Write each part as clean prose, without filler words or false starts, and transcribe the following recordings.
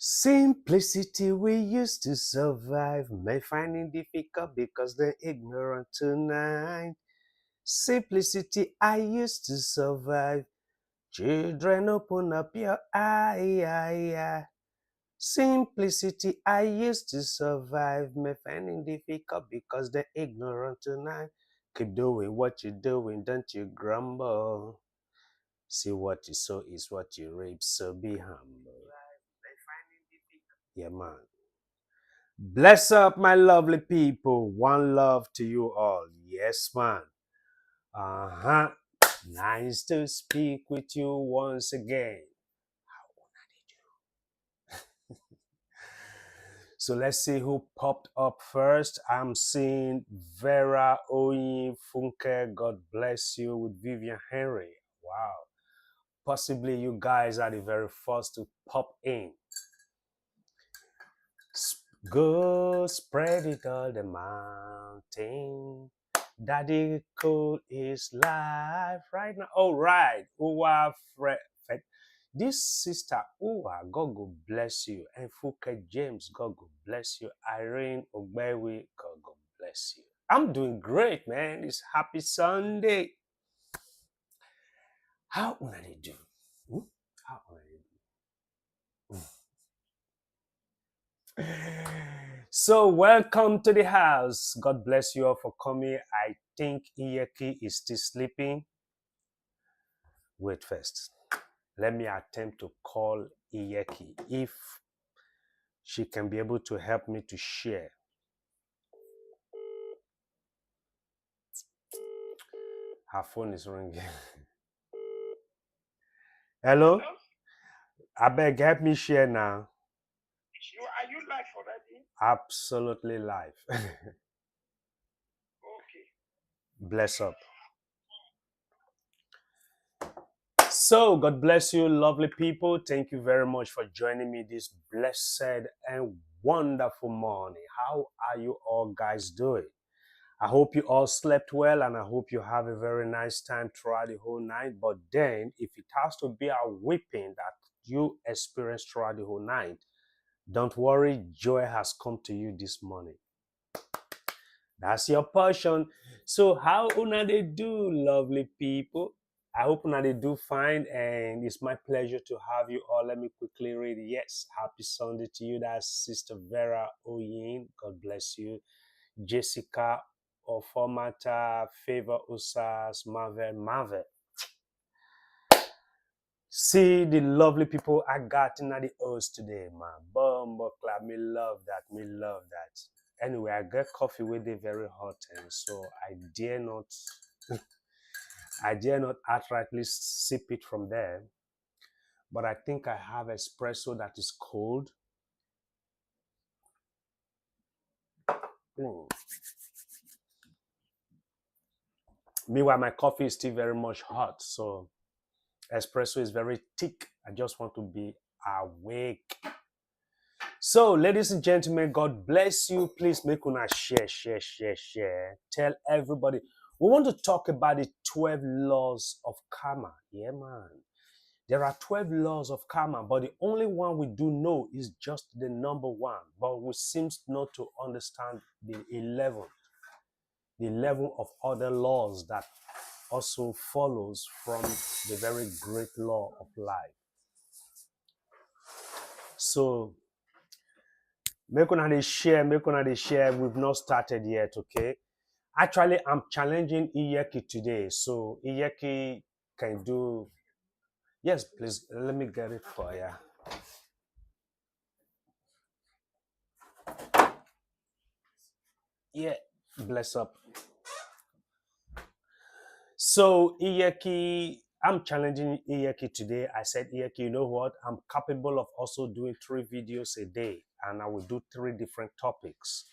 Simplicity we used to survive may find it difficult because they're ignorant tonight. Simplicity I used to survive. Children, open up your eye. Simplicity I used to survive may find it difficult because they're ignorant tonight. Keep doing what you're doing, don't you grumble. See what you sow is what you reap, so be humble. Yeah, man. Bless up, my lovely people. One love to you all. Yes, man. Uh huh. Nice to speak with you once again. So let's see who popped up first. I'm seeing Vera Oyin Funke. God bless you with Vivian Henry. Wow. Possibly you guys are the very first to pop in. Go spread it all the mountain. Daddy cool is live right now. All right. Uwa this sister, Uwa, God go bless you. And Fuke James, God go bless you. Irene Ogbewi, God go bless you. I'm doing great, man. It's happy Sunday. How will I do? How will I do? So welcome to the house. God bless you all for coming. I think Iyeki is still sleeping. Wait first. Let me attempt to call Iyeki if she can be able to help me to share. Her phone is ringing. Hello? I beg, help me share now. Are you live already? Absolutely live. Okay. Bless up. So, God bless you, lovely people. Thank you very much for joining me this blessed and wonderful morning. How are you all guys doing? I hope you all slept well and I hope you have a very nice time throughout the whole night. But then, if it has to be a whipping that you experienced throughout the whole night, don't worry, joy has come to you this morning. That's your portion. So, how una they do, lovely people? I hope una they do fine, and it's my pleasure to have you all. Let me quickly read. Yes, happy Sunday to you. That's Sister Vera Oyin. God bless you. Jessica Ofomata, Favor Usas, Marvel. See the lovely people I got in the house today, man. Bumbo club, me love that, me love that. Anyway, I get coffee with it very hot, and so I dare not, I dare not outrightly sip it from there. But I think I have espresso that is cold. Mm. Meanwhile, my coffee is still very much hot, so espresso is very thick. I just want to be awake. So, ladies and gentlemen, God bless you. Please make una share. Tell everybody. We want to talk about the 12 laws of karma. Yeah, man. There are 12 laws of karma, but the only one we do know is just the number one. But we seem not to understand the 11 of other laws that also follows from the very great law of life. So, make una dey share. We've not started yet, okay? Actually, I'm challenging Iyeki today. So, Iyeki can do... Yes, please, let me get it for you. Yeah, bless up. So, Iyeki, I'm challenging Iyeki today. I said, Iyeki, you know what? I'm capable of also doing 3 videos a day, and I will do 3 different topics.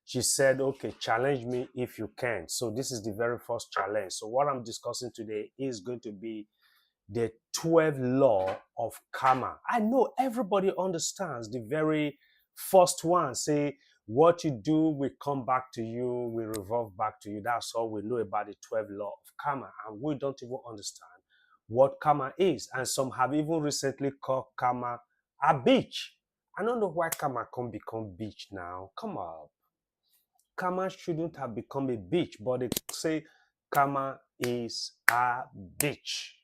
She said, okay, challenge me if you can. So this is the very first challenge. So what I'm discussing today is going to be the 12th law of karma. I know everybody understands the very first one. Say, what you do will come back to you, will revolve back to you. That's all we know about the 12th law of karma. And we don't even understand what karma is. And some have even recently called karma a bitch. I don't know why karma can't become beach now. Come up. Karma shouldn't have become a beach, but they say karma is a beach.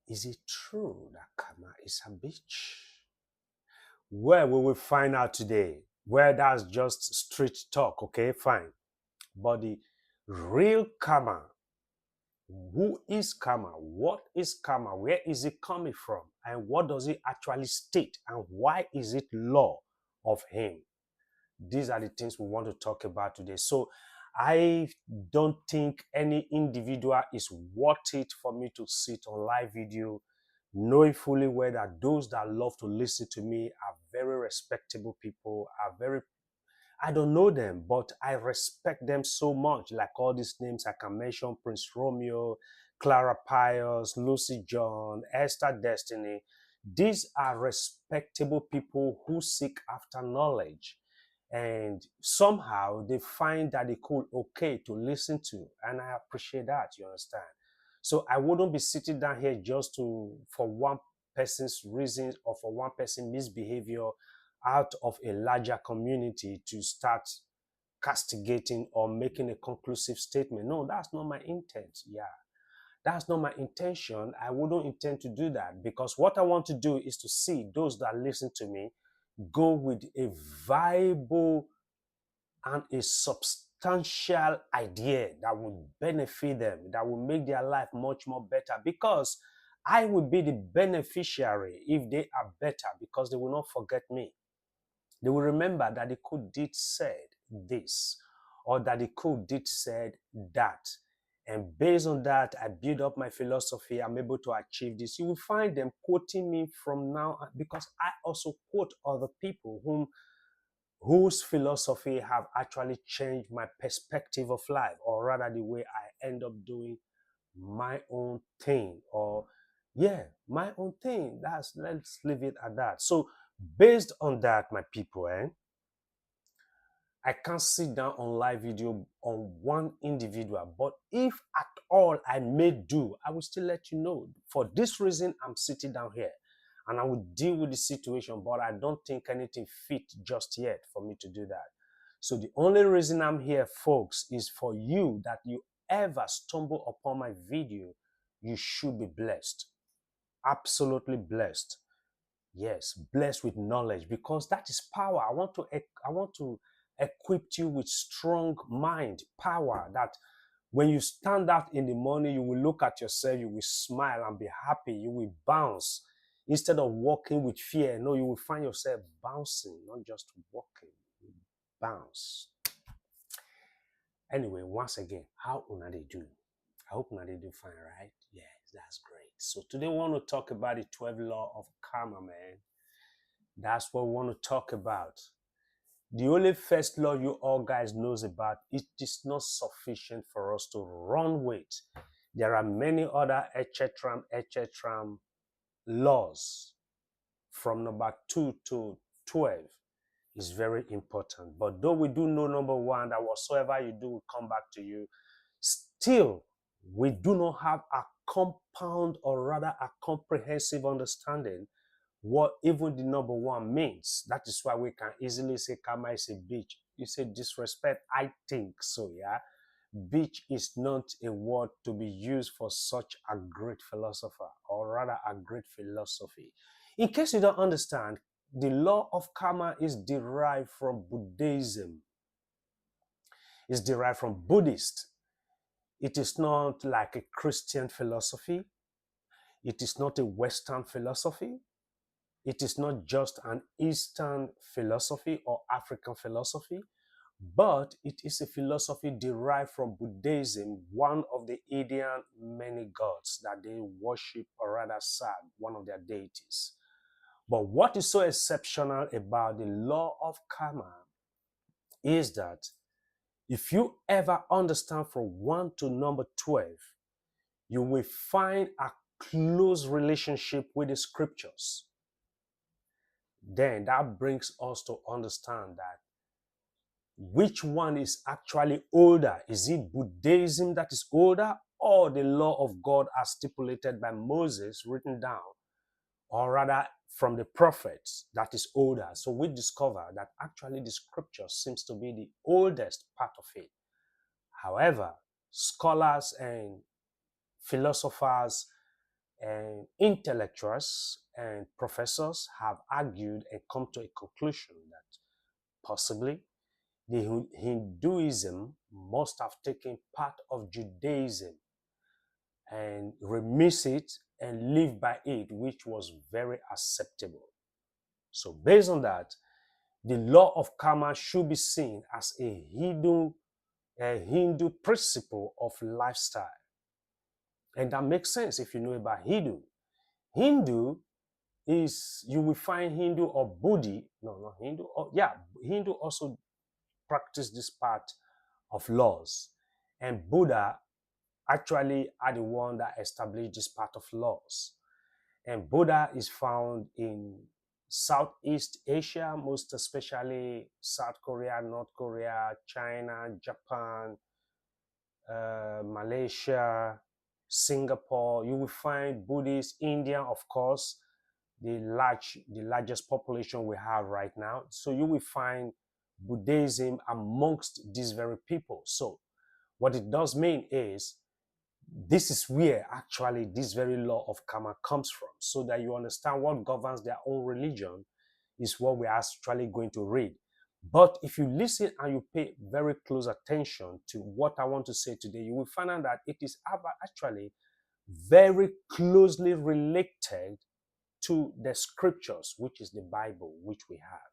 Is it true that karma is a beach? Well, we will find out today. Well, that's just street talk, okay? Fine. But the real karma, who is karma? What is karma? Where is it coming from? And what does it actually state? And why is it law of him? These are the things we want to talk about today. So I don't think any individual is worth it for me to sit on live video, knowing fully well that those that love to listen to me are very respectable people, I don't know them, but I respect them so much. Like all these names I can mention: Prince Romeo, Clara Pius, Lucy John, Esther Destiny. These are respectable people who seek after knowledge. And somehow they find that they could okay to listen to. And I appreciate that, you understand? So I wouldn't be sitting down here just for one person's reasons or for one person's misbehavior out of a larger community to start castigating or making a conclusive statement. No, that's not my intent. Yeah, that's not my intention. I wouldn't intend to do that, because what I want to do is to see those that listen to me go with a viable and a substantial idea that will benefit them, that will make their life much more better, because I will be the beneficiary if they are better, because they will not forget me. They will remember that the code did said this, or that the code did said that. And based on that, I build up my philosophy. I'm able to achieve this. You will find them quoting me from now on, because I also quote other people whose philosophy have actually changed my perspective of life, or rather the way I end up doing my own thing, or my own thing. Let's leave it at that. So based on that, my people, I can't sit down on live video on one individual, but if at all I may do, I will still let you know. For this reason, I'm sitting down here and I will deal with the situation, but I don't think anything fit just yet for me to do that. So the only reason I'm here, folks, is for you, that you ever stumble upon my video, you should be blessed. Absolutely blessed. Yes, blessed with knowledge, because that is power. I want to equip you with strong mind, power, that when you stand out in the morning, you will look at yourself, you will smile and be happy, you will bounce. Instead of walking with fear, no, you will find yourself bouncing, not just walking, you bounce. Anyway, once again, how una they do? I hope una they do fine, right? Yes, that's great. So today we want to talk about the 12 law of karma, man. That's what we want to talk about. The only first law you all guys knows about, it is not sufficient for us to run with. There are many other etc. laws from number 2 to 12 is very important. But though we do know number 1, that whatsoever you do will come back to you, still we do not have a compound, or rather a comprehensive understanding what even the number 1 means. That is why we can easily say karma is a bitch. You say disrespect, I think so, yeah. Bitch is not a word to be used for such a great philosopher, or rather a great philosophy. In case you don't understand, the law of karma is derived from Buddhism. It's derived from Buddhist. It is not like a Christian philosophy. It is not a Western philosophy. It is not just an Eastern philosophy or African philosophy, but it is a philosophy derived from Buddhism, one of the Indian many gods that they worship, or rather serve, one of their deities. But what is so exceptional about the law of karma is that if you ever understand from 1 to number 12, you will find a close relationship with the scriptures. Then that brings us to understand that which one is actually older. Is it Buddhism that is older, or the law of God as stipulated by Moses, written down or rather from the prophets that is older. So we discover that actually the scripture seems to be the oldest part of it. However, scholars and philosophers and intellectuals and professors have argued and come to a conclusion that possibly the Hinduism must have taken part of Judaism and remix it and live by it, which was very acceptable. So based on that, the law of karma should be seen as a Hindu principle of lifestyle. And that makes sense if you know about Hindu. Hindu is, you will find Hindu or Buddha, no, not Hindu, Hindu also practice this part of laws. And Buddha actually are the one that established this part of laws. And Buddha is found in Southeast Asia, most especially South Korea, North Korea, China, Japan, Malaysia, Singapore. You will find Buddhists, India, of course, the largest population we have right now. So you will find Buddhism amongst these very people. So what it does mean is this is where actually this very law of karma comes from, so that you understand what governs their own religion is what we're actually going to read. But if you listen and you pay very close attention to what I want to say today, you will find out that it is actually very closely related to the scriptures, which is the Bible, which we have.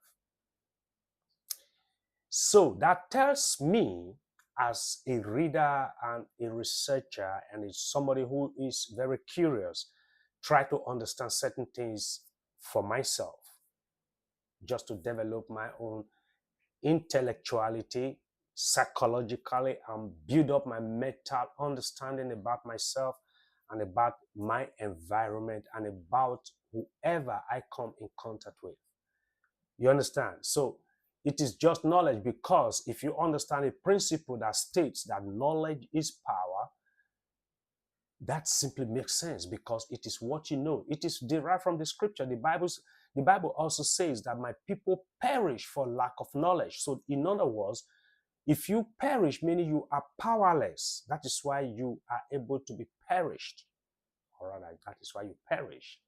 So that tells me, as a reader and a researcher and as somebody who is very curious, try to understand certain things for myself, just to develop my own intellectuality, psychologically, and build up my mental understanding about myself and about my environment and about whoever I come in contact with. You understand? So it is just knowledge, because if you understand a principle that states that knowledge is power, that simply makes sense, because it is what you know. It is derived from the scripture. The Bible also says that my people perish for lack of knowledge. So in other words, if you perish, meaning you are powerless, that is why you are able to be perished. All right, that is why you perish,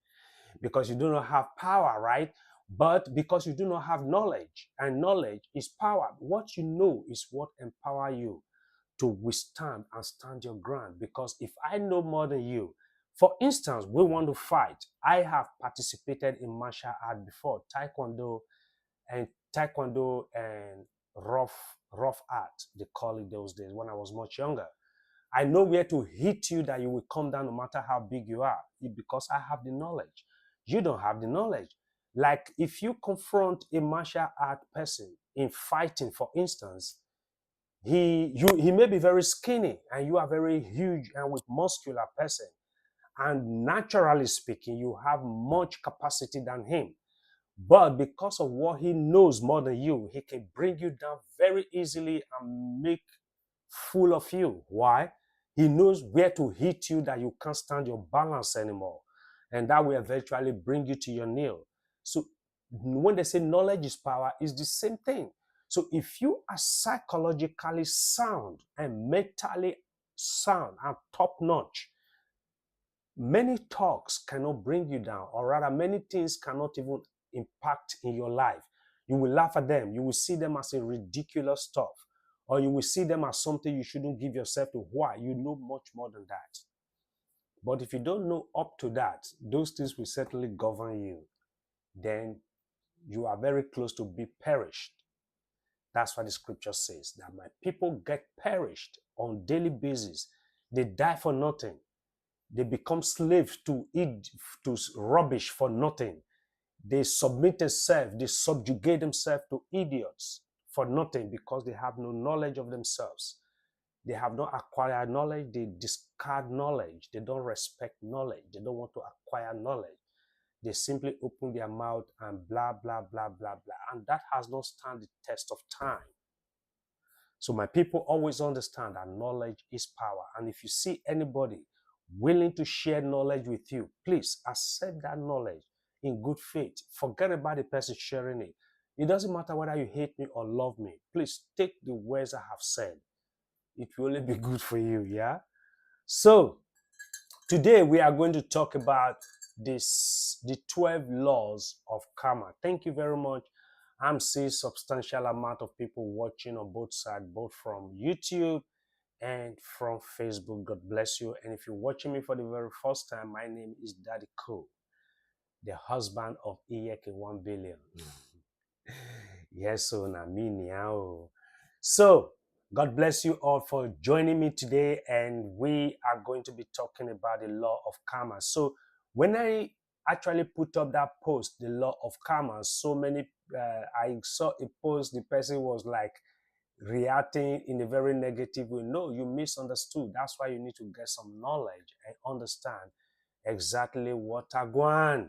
because you do not have power, right? But because you do not have knowledge, and knowledge is power. What you know is what empower you to withstand and stand your ground. Because if I know more than you, for instance, we want to fight. I have participated in martial art before, taekwondo and rough art, they call it those days when I was much younger. I know where to hit you that you will come down no matter how big you are, because I have the knowledge. You don't have the knowledge. Like if you confront a martial art person in fighting, for instance, he may be very skinny and you are very huge and with muscular person. And naturally speaking, you have much capacity than him. But because of what he knows more than you, he can bring you down very easily and make fool of you. Why? He knows where to hit you that you can't stand your balance anymore. And that will eventually bring you to your knee. So when they say knowledge is power, it's the same thing. So if you are psychologically sound and mentally sound and top notch, many talks cannot bring you down, or rather many things cannot even impact in your life. You will laugh at them. You will see them as a ridiculous stuff, or you will see them as something you shouldn't give yourself to. Why? You know much more than that. But if you don't know up to that, those things will certainly govern you. Then you are very close to be perished. That's what the scripture says, that my people get perished on daily basis. They die for nothing. They become slaves to rubbish for nothing. They submit themselves, they subjugate themselves to idiots for nothing, because they have no knowledge of themselves. They have not acquired knowledge. They discard knowledge. They don't respect knowledge. They don't want to acquire knowledge. They simply open their mouth and blah, blah, blah, blah, blah. And that has not stand the test of time. So my people always understand that knowledge is power. And if you see anybody willing to share knowledge with you, please accept that knowledge in good faith. Forget about the person sharing it. It doesn't matter whether you hate me or love me. Please take the words I have said. It will only be good for you, yeah? So, today we are going to talk about the 12 laws of karma. Thank you very much. I'm seeing substantial amount of people watching on both sides, both from YouTube and from Facebook. God bless you. And if you're watching me for the very first time, my name is Daddy Cool, the husband of Iyeke 1 billion. Yes, so na me now. So, God bless you all for joining me today, and we are going to be talking about the law of karma. So, when I actually put up that post, the law of karma, so many, I saw a post, the person was like reacting in a very negative way. No, you misunderstood. That's why you need to get some knowledge and understand exactly what are going.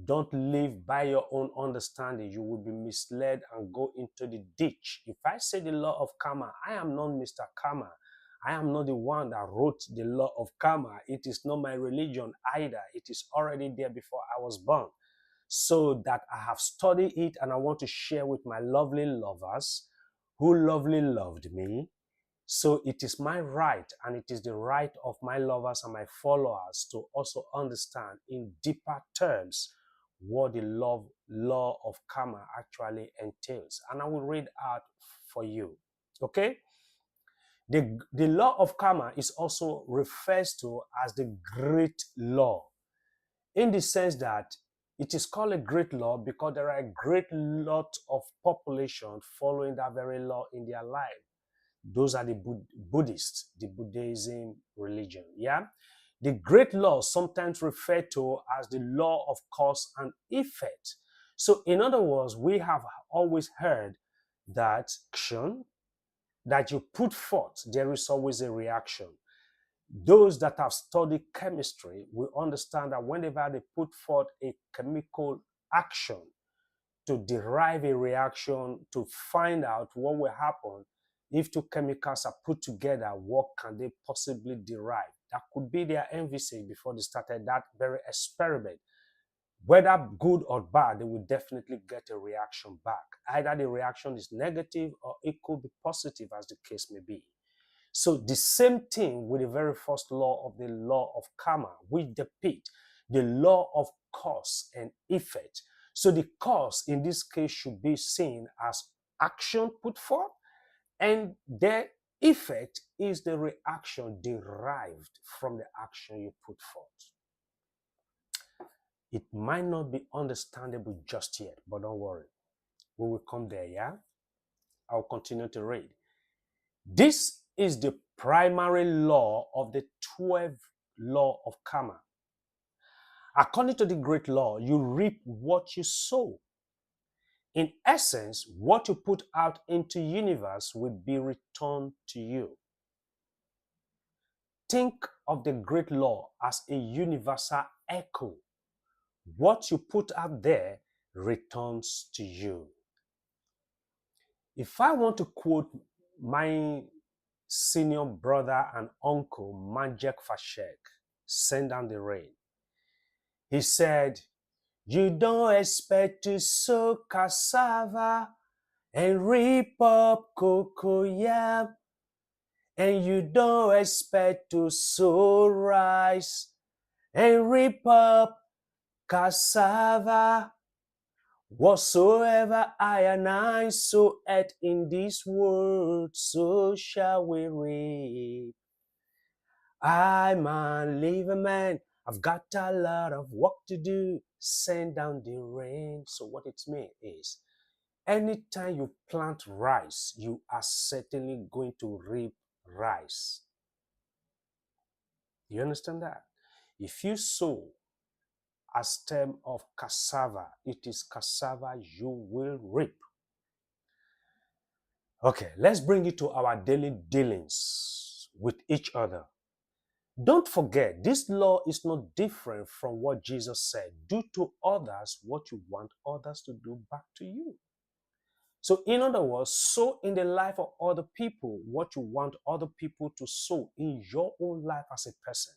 Don't live by your own understanding. You will be misled and go into the ditch. If I say the law of karma, I am not Mr. Karma. I am not the one that wrote the law of karma. It is not my religion either. It is already there before I was born. So that I have studied it and I want to share with my lovely lovers who lovely loved me. So it is my right, and it is the right of my lovers and my followers to also understand in deeper terms what the law of karma actually entails. And I will read out for you. Okay? The law of karma is also refers to as the great law, in the sense that it is called a great law because there are a great lot of population following that very law in their life. Those are the Buddhists, the Buddhism religion. Yeah. The great law, sometimes referred to as the law of cause and effect. So, in other words, we have always heard that action that you put forth, there is always a reaction. Those that have studied chemistry will understand that whenever they put forth a chemical action to derive a reaction, to find out what will happen, if two chemicals are put together, what can they possibly derive? That could be their envisage before they started that very experiment. Whether good or bad, they will definitely get a reaction back. Either the reaction is negative or it could be positive, as the case may be. So the same thing with the very first law of the law of karma, which depict the law of cause and effect. So the cause in this case should be seen as action put forth, and the effect is the reaction derived from the action you put forth. It might not be understandable just yet, but don't worry. We will come there, yeah? I'll continue to read. This is the primary law of the 12th law of karma. According to the great law, you reap what you sow. In essence, what you put out into the universe will be returned to you. Think of the great law as a universal echo. What you put out there returns to you. If I want to quote my senior brother and uncle, Majek Fashek, Send Down the Rain, he said, you don't expect to sow cassava and reap up cocoyam, and you don't expect to sow rice and reap up cassava. Whatsoever I and I sow at in this world, so shall we reap. I, man, live a man, I've got a lot of work to do. Send down the rain. So what it means is, anytime you plant rice, you are certainly going to reap rice. You understand that? If you sow a stem of cassava, it is cassava you will reap. Okay, let's bring it to our daily dealings with each other. Don't forget, this law is not different from what Jesus said. Do to others what you want others to do back to you. So in other words, sow in the life of other people what you want other people to sow in your own life as a person.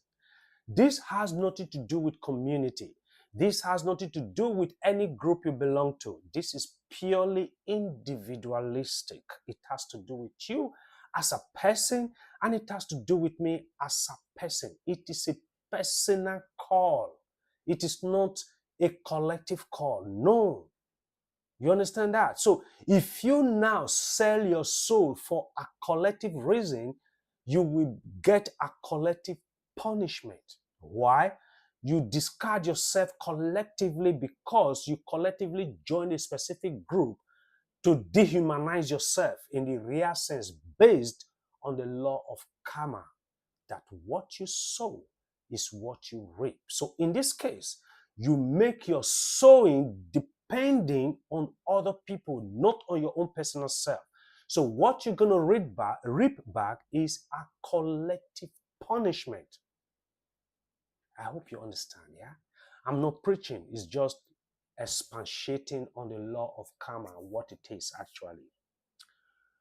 This has nothing to do with community. This has nothing to do with any group you belong to. This is purely individualistic. It has to do with you as a person, and it has to do with me as a person. It is a personal call. It is not a collective call. No. You understand that? So if you now sell your soul for a collective reason, you will get a collective punishment. Why? You discard yourself collectively because you collectively join a specific group to dehumanize yourself in the real sense based on the law of karma, that what you sow is what you reap. So in this case, you make your sowing depending on other people, not on your own personal self. So what you're going to reap back is a collective punishment. I hope you understand, yeah? I'm not preaching, it's just expatiating on the law of karma, what it is actually.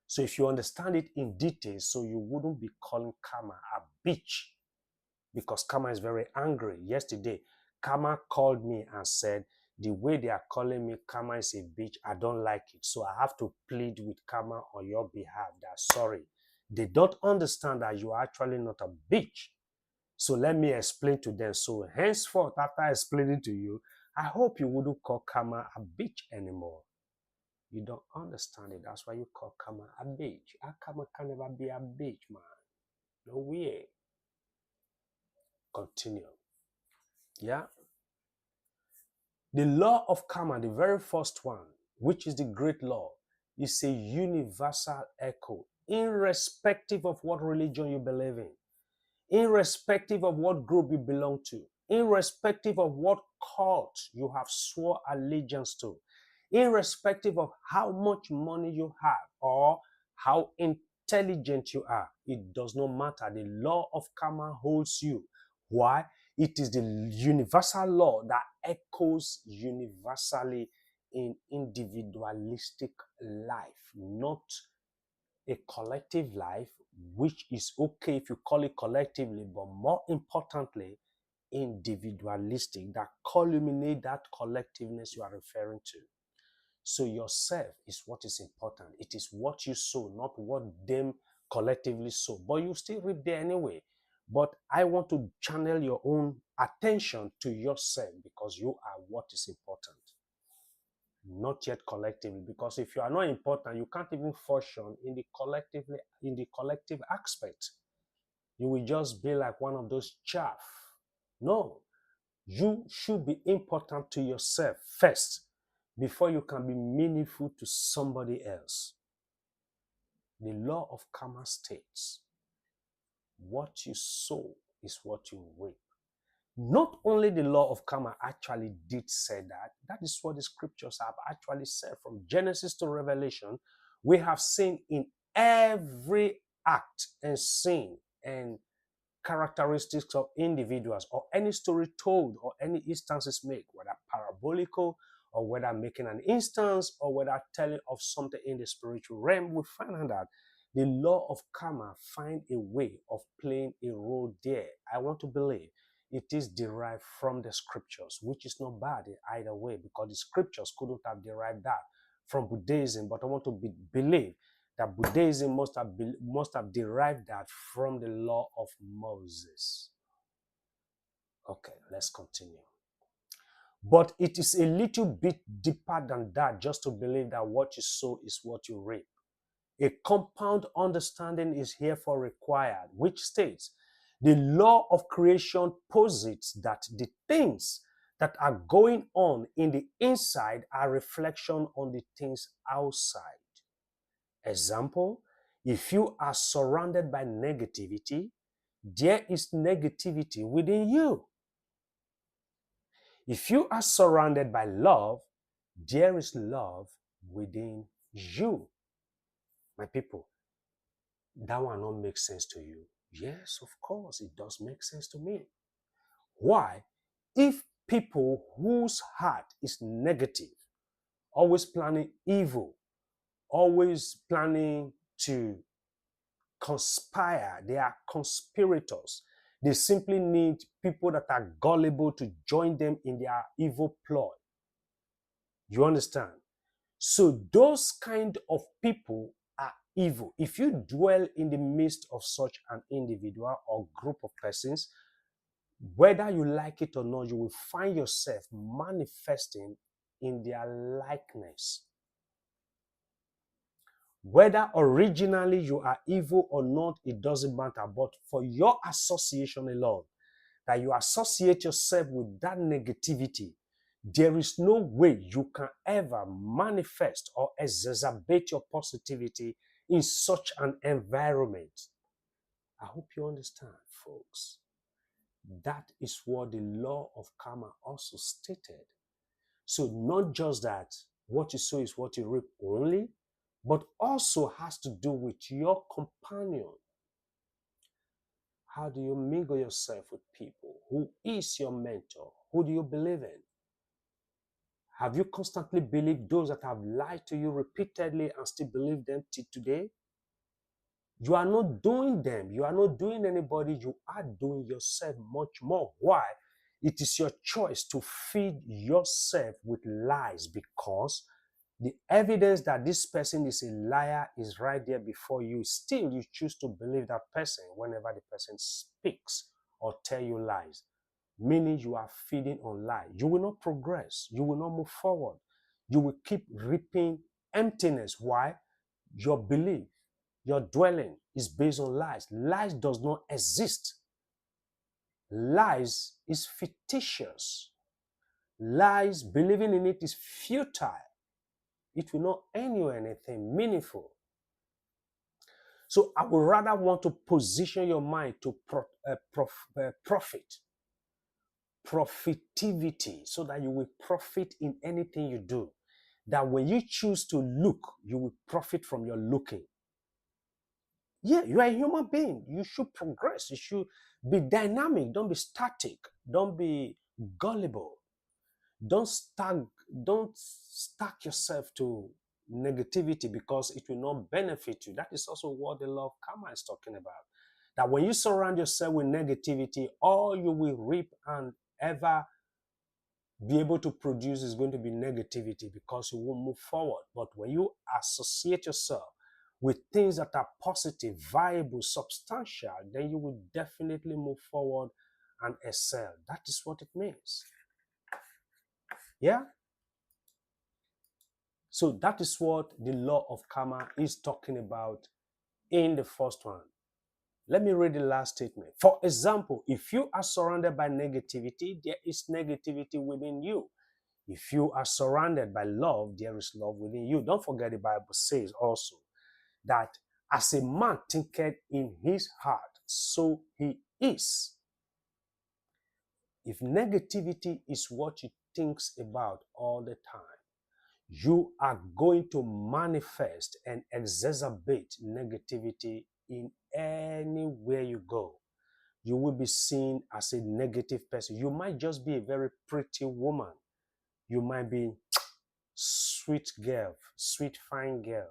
So if you understand it in detail, so you wouldn't be calling karma a bitch, because karma is very angry. Yesterday, karma called me and said, the way they are calling me, karma is a bitch, I don't like it. So I have to plead with karma on your behalf that sorry. They don't understand that you are actually not a bitch. So let me explain to them. So henceforth, after explaining to you, I hope you wouldn't call karma a bitch anymore. You don't understand it. That's why you call karma a bitch. Karma can never be a bitch, man. No way. Continue. Yeah. The law of karma, the very first one, which is the great law, is a universal echo, irrespective of what religion you believe in, irrespective of what group you belong to, irrespective of what cult you have swore allegiance to, irrespective of how much money you have or how intelligent you are. It does not matter. The law of karma holds you. Why? It is the universal law that echoes universally in individualistic life, not a collective life, which is okay if you call it collectively, but more importantly, individualistic, that culminate that collectiveness you are referring to. So yourself is what is important. It is what you sow, not what them collectively sow. But you still reap there anyway. But I want to channel your own attention to yourself because you are what is important. Not yet collectively, because if you are not important, you can't even function in the collective aspect. You will just be like one of those chaff. No, you should be important to yourself first before you can be meaningful to somebody else. The law of karma states, what you sow is what you reap. Not only the law of karma actually did say that, that is what the scriptures have actually said from Genesis to Revelation. We have seen in every act and scene and characteristics of individuals or any story told or any instances made, whether parabolical or whether making an instance or whether telling of something in the spiritual realm, we find out that the law of karma find a way of playing a role there. I want to believe it is derived from the scriptures, which is not bad in either way, because the scriptures couldn't have derived that from Buddhism, but I want to believe that Buddhism must have derived that from the law of Moses. Okay, let's continue. But it is a little bit deeper than that, just to believe that what you sow is what you reap. A compound understanding is herefore required, which states the law of creation posits that the things that are going on in the inside are reflection on the things outside. Example, if you are surrounded by negativity, there is negativity within you. If you are surrounded by love, there is love within you. My people, that one not make sense to you. Yes, of course, it does make sense to me. Why? If people whose heart is negative, always planning evil, always planning to conspire, they are conspirators, They simply need people that are gullible to join them in their evil ploy. You understand? So those kind of people are evil. If you dwell in the midst of such an individual or group of persons, whether you like it or not, you will find yourself manifesting in their likeness. Whether originally you are evil or not, it doesn't matter. But for your association alone, that you associate yourself with that negativity, there is no way you can ever manifest or exacerbate your positivity in such an environment. I hope you understand, folks. That is what the law of karma also stated. So not just that what you sow is what you reap only, but also has to do with your companion. How do you mingle yourself with people? Who is your mentor? Who do you believe in? Have you constantly believed those that have lied to you repeatedly and still believe them till today? You are not doing them. You are not doing anybody. You are doing yourself much more. Why? It is your choice to feed yourself with lies, because the evidence that this person is a liar is right there before you. Still, you choose to believe that person whenever the person speaks or tell you lies, meaning you are feeding on lies. You will not progress. You will not move forward. You will keep reaping emptiness. Why? Your belief, your dwelling is based on lies. Lies does not exist. Lies is fictitious. Lies, believing in it is futile. It will not earn you anything meaningful. So I would rather want to position your mind to profit, profitivity, so that you will profit in anything you do. That when you choose to look, you will profit from your looking. Yeah, you are a human being. You should progress. You should be dynamic. Don't be static. Don't be gullible. Don't stack yourself to negativity, because it will not benefit you. That is also what the law of karma is talking about. That when you surround yourself with negativity, all you will reap and ever be able to produce is going to be negativity, because you won't move forward. But when you associate yourself with things that are positive, viable, substantial, then you will definitely move forward and excel. That is what it means. Yeah? So that is what the law of karma is talking about in the first one. Let me read the last statement. For example, if you are surrounded by negativity, there is negativity within you. If you are surrounded by love, there is love within you. Don't forget, the Bible says also that as a man thinketh in his heart, so he is. If negativity is what you think about all the time, you are going to manifest and exacerbate negativity in anywhere you go. You will be seen as a negative person. You might just be a very pretty woman. You might be sweet girl, sweet fine girl,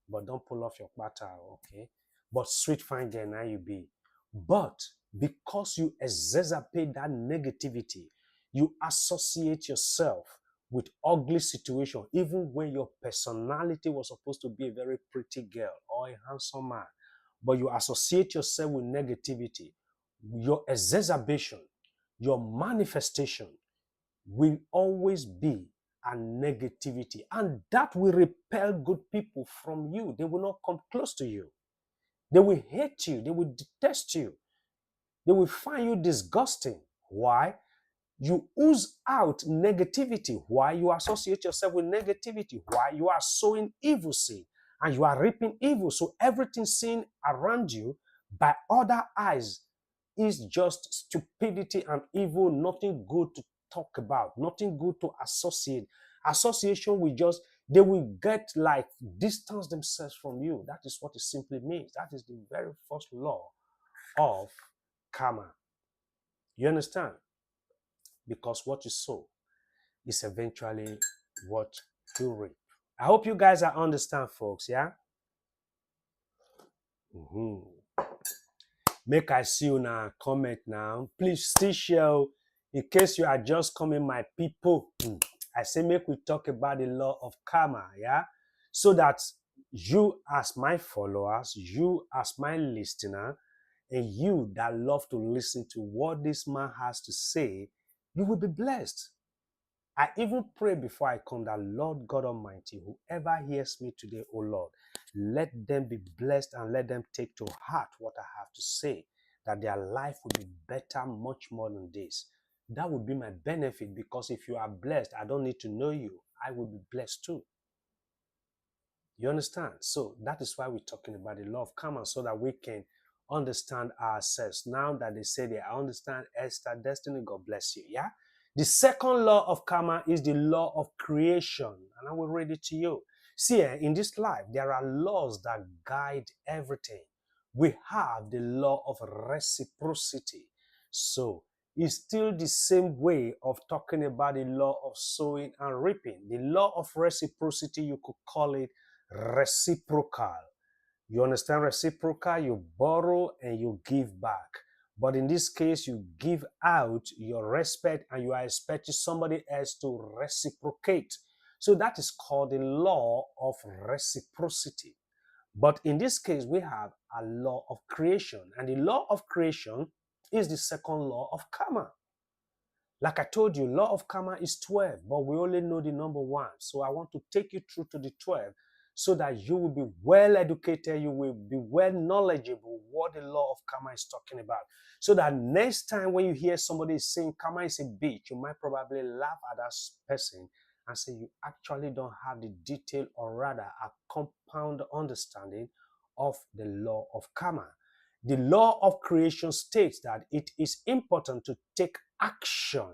but don't pull off your butter, okay? But sweet fine girl now you be. But because you exacerbate that negativity, you associate yourself with ugly situation, even when your personality was supposed to be a very pretty girl or a handsome man, but you associate yourself with negativity. Your exacerbation, your manifestation will always be a negativity, and that will repel good people from you. They will not come close to you. They will hate you. They will detest you. They will find you disgusting. Why? You ooze out negativity. Why? You associate yourself with negativity. Why? You are sowing evil seed and you are reaping evil. So everything seen around you by other eyes is just stupidity and evil, nothing good to talk about, nothing good to associate. Association will just, they will get like distance themselves from you. That is what it simply means. That is the very first law of karma. You understand? Because what you sow is eventually what you reap. I hope you guys understand, folks. Yeah. Make I see you now. Comment now. Please still share. In case you are just coming, my people. I say make we talk about the law of karma, yeah? So that you as my followers, you as my listener, and you that love to listen to what this man has to say, you will be blessed. I even pray before I come that Lord God Almighty, whoever hears me today, oh Lord, let them be blessed and let them take to heart what I have to say, that their life will be better, much more than this. That would be my benefit, because if you are blessed, I don't need to know you. I will be blessed too. You understand? So that is why we're talking about the law of karma, so that we can understand ourselves. Now that they say they understand Esther, Destiny, God bless you. Yeah? The second law of karma is the law of creation. And I will read it to you. See, in this life, there are laws that guide everything. We have the law of reciprocity. So it's still the same way of talking about the law of sowing and reaping. The law of reciprocity, you could call it reciprocal. You understand reciprocal? You borrow and you give back. But in this case, you give out your respect and you are expecting somebody else to reciprocate. So that is called the law of reciprocity. But in this case, we have a law of creation. And the law of creation is the second law of karma. Like I told you, law of karma is 12, but we only know the number 1. So I want to take you through to the 12 so that you will be well educated, you will be well knowledgeable what the law of karma is talking about. So that next time when you hear somebody saying karma is a bitch, you might probably laugh at that person and say you actually don't have the detail, or rather a compound understanding of the law of karma. The law of creation states that it is important to take action.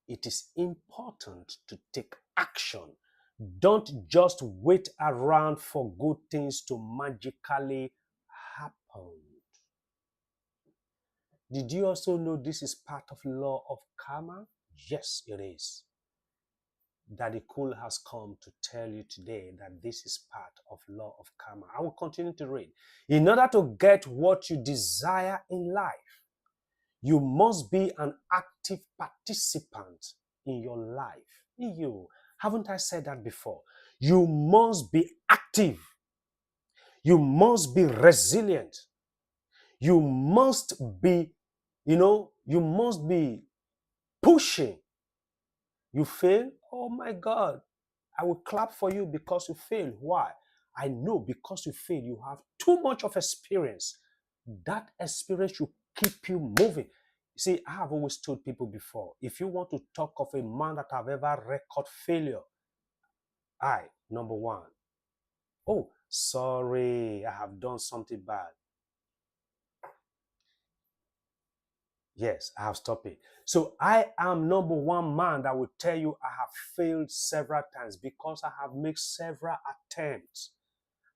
It is important to take action. Don't just wait around for good things to magically happen. Did you also know this is part of law of karma? Yes, it is. Daddy Cool has come to tell you today that this is part of law of karma. I will continue to read. In order to get what you desire in life, you must be an active participant in your life. Haven't I said that before? You must be active. You must be resilient. You must be, you must be pushing. You fail? Oh my God. I will clap for you because you failed. Why? I know because you failed, you have too much of experience. That experience should keep you moving. See, I have always told people before, if you want to talk of a man that have ever recorded failure, number 1. Oh, sorry, I have done something bad. Yes, I have stopped it. So I am number 1 man that will tell you I have failed several times because I have made several attempts.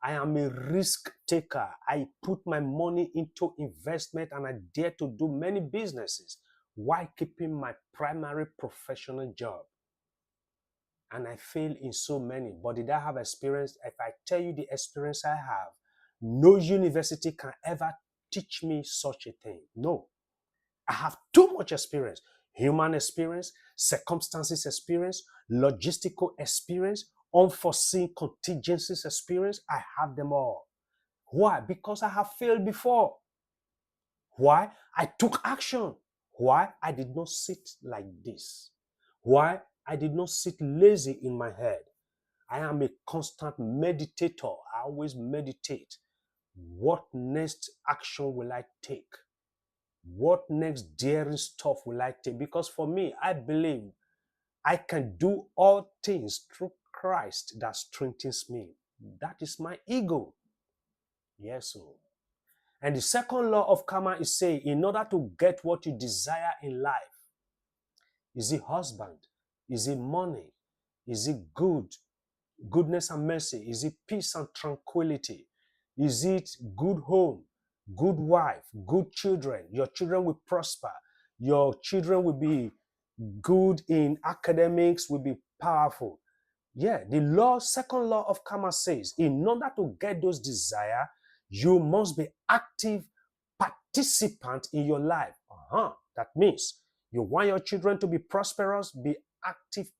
I am a risk taker. I put my money into investment and I dare to do many businesses while keeping my primary professional job. And I failed in so many. But did I have experience? If I tell you the experience I have, no university can ever teach me such a thing. No. I have too much experience. Human experience, circumstances experience, logistical experience, unforeseen contingencies experience. I have them all. Why? Because I have failed before. Why? I took action. Why? I did not sit like this. Why? I did not sit lazy in my head. I am a constant meditator. I always meditate. What next action will I take? What next daring stuff will I take? Because for me, I believe I can do all things through Christ that strengthens me. That is my ego. Yes, sir. And the second law of karma is saying, in order to get what you desire in life, is it husband? Is it money? Is it goodness and mercy? Is it peace and tranquility? Is it good home, good wife, good children? Your children will prosper. Your children will be good in academics, will be powerful. Yeah, the second law of karma says, in order to get those desires, You must be active participant in your life. That means you want your children to be prosperous, be active,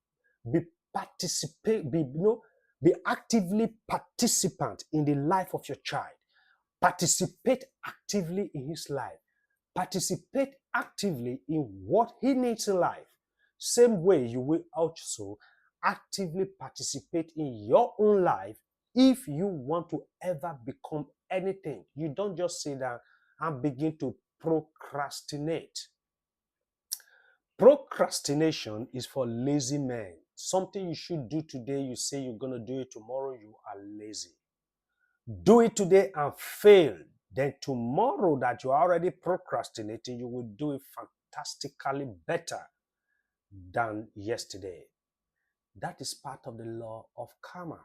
be participate, be actively participant in the life of your child. Participate actively in his life. Participate actively in what he needs in life. Same way you will also actively participate in your own life if you want to ever become anything. You don't just sit down and begin to procrastinate. Procrastination is for lazy men. Something you should do today, you say you're going to do it tomorrow, you are lazy. Do it today and fail. Then tomorrow that you are already procrastinating, you will do it fantastically better than yesterday. That is part of the law of karma.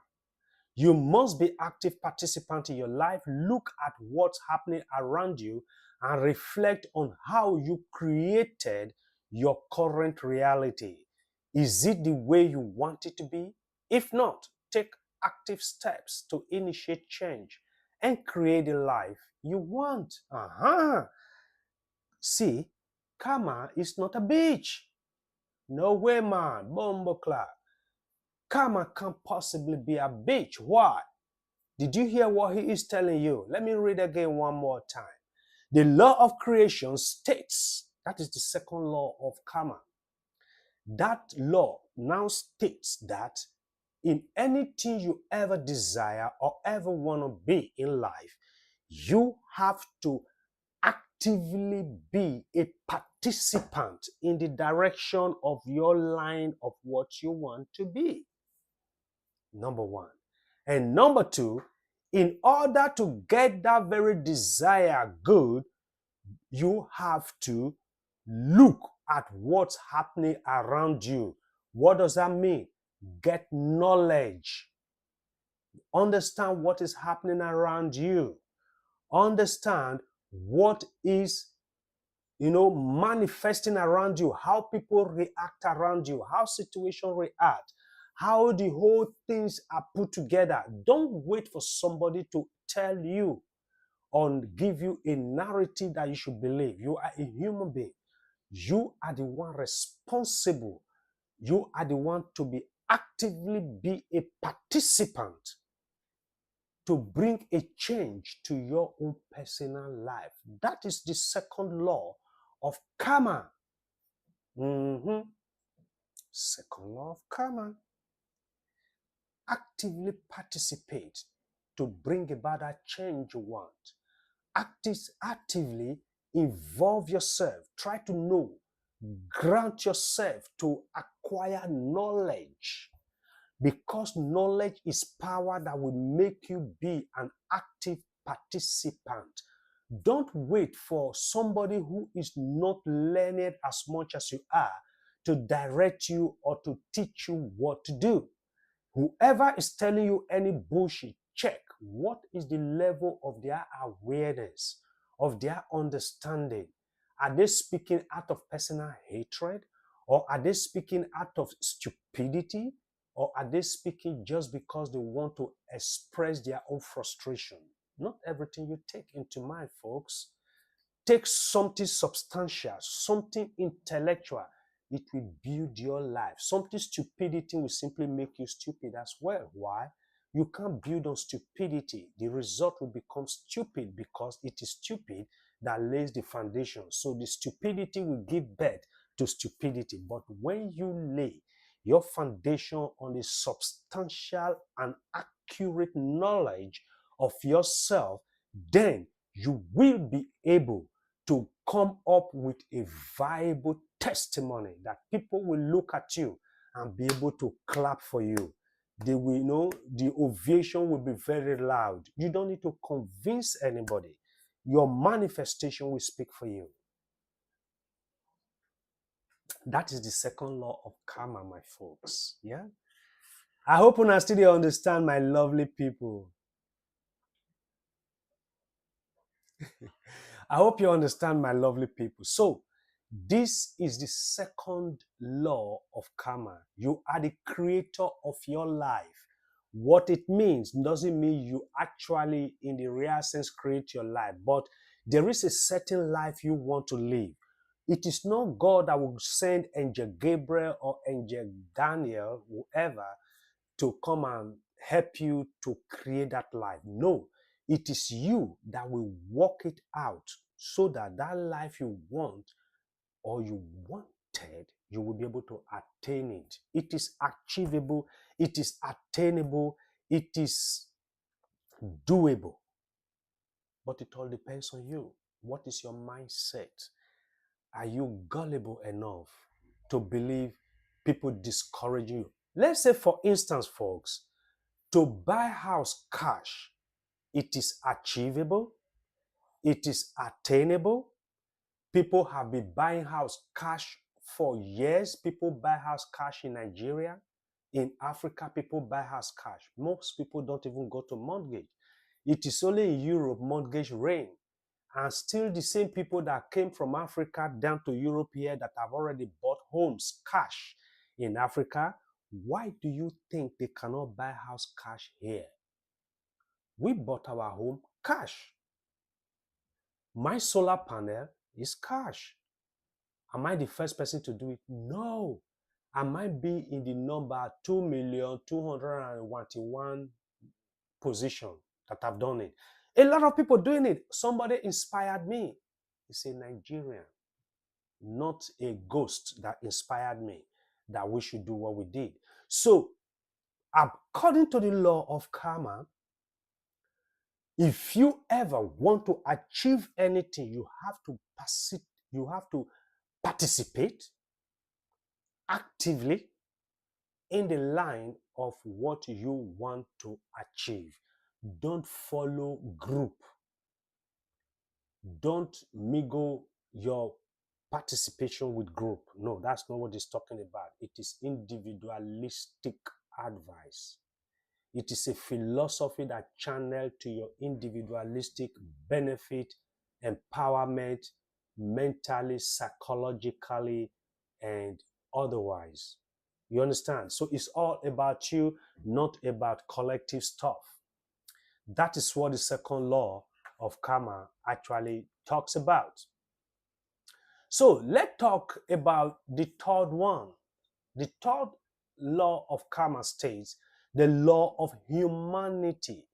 You must be active participant in your life. Look at what's happening around you and reflect on how you created your current reality. Is it the way you want it to be? If not, take active steps to initiate change and create a life you want. See, karma is not a beach. No way, man. Bombo clap. Karma can't possibly be a beach. Why? Did you hear what he is telling you? Let me read again one more time. The law of creation states, that is the second law of karma. That law now states that in anything you ever desire or ever want to be in life, you have to actively be a participant in the direction of your line of what you want to be. Number one. And number two, in order to get that very desired good, you have to look at what's happening around you. What does that mean? Get knowledge. Understand what is happening around you. Understand what is, manifesting around you, how people react around you, how situations react, how the whole things are put together. Don't wait for somebody to tell you or give you a narrative that you should believe. You are a human being. You are the one responsible. You are the one to be actively be a participant to bring a change to your own personal life. That is the second law of karma. Second law of karma. Actively participate to bring about that change you want. Actively involve yourself. Try to know. Grant yourself to acquire knowledge, because knowledge is power that will make you be an active participant. Don't wait for somebody who is not learned as much as you are to direct you or to teach you what to do. Whoever is telling you any bullshit, check what is the level of their awareness, of their understanding. Are they speaking out of personal hatred? Or are they speaking out of stupidity? Or are they speaking just because they want to express their own frustration? Not everything you take into mind, folks. Take something substantial, something intellectual. It will build your life. Something stupidity will simply make you stupid as well. Why? You can't build on stupidity. The result will become stupid because it is stupid that lays the foundation. So the stupidity will give birth to stupidity. But when you lay your foundation on the substantial and accurate knowledge of yourself, then you will be able to come up with a viable testimony that people will look at you and be able to clap for you. They will know the ovation will be very loud. You don't need to convince anybody. Your manifestation will speak for you. That is the second law of karma, my folks. Yeah. I hope you still understand, my lovely people. I hope you understand, my lovely people. So, this is the second law of karma. You are the creator of your life. What it means doesn't mean you actually, in the real sense, create your life, but there is a certain life you want to live. It is not God that will send Angel Gabriel or Angel Daniel, whoever, to come and help you to create that life. No, it is you that will work it out so that that life you want or you wanted, you will be able to attain it. It is achievable, it is attainable, it is doable. But it all depends on you. What is your mindset? Are you gullible enough to believe people discourage you? Let's say, for instance, folks, to buy house cash, it is achievable, it is attainable. People have been buying house cash for years. People buy house cash in Nigeria. In Africa, people buy house cash. Most people don't even go to mortgage. It is only in Europe mortgage reign. And still the same people that came from Africa down to Europe here that have already bought homes cash in Africa, why do you think they cannot buy house cash here? We bought our home cash. My solar panel is cash. Am I the first person to do it? No. I might be in the number 2,291 position that have done it. A lot of people doing it. Somebody inspired me. It's a Nigerian, not a ghost, that inspired me that we should do what we did. So, according to the law of karma, if you ever want to achieve anything, you have to participate actively in the line of what you want to achieve. Don't follow group. Don't mingle your participation with group. No, that's not what it's talking about. It is individualistic advice. It is a philosophy that channeled to your individualistic benefit, empowerment, mentally, psychologically, and otherwise. You understand? So it's all about you, not about collective stuff. That is what the second law of karma actually talks about. So let's talk about the third one. The third law of karma states the law of humanity.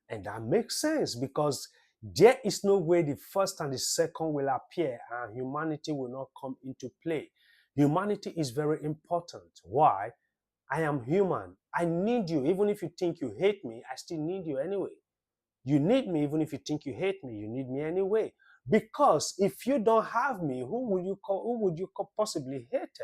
And that makes sense because there is no way the first and the second will appear and humanity will not come into play. Humanity is very important. Why? I am human. I need you. Even if you think you hate me, I still need you anyway. You need me even if you think you hate me. You need me anyway. Because if you don't have me, who would you possibly hate?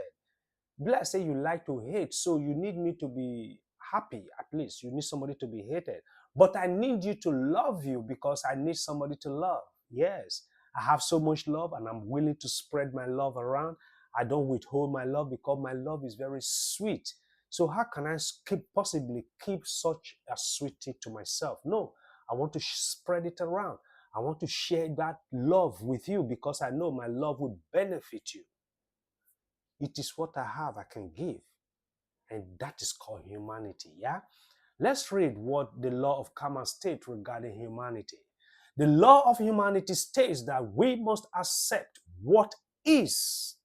Let's say you like to hate, so you need me to be happy at least. You need somebody to be hated. But I need you to love you because I need somebody to love. Yes, I have so much love and I'm willing to spread my love around. I don't withhold my love because my love is very sweet. So how can I possibly keep such a sweet thing to myself? No, I want to spread it around. I want to share that love with you because I know my love would benefit you. It is what I have, I can give. And that is called humanity, yeah? Let's read what the law of karma states regarding humanity. The law of humanity states that we must accept what is.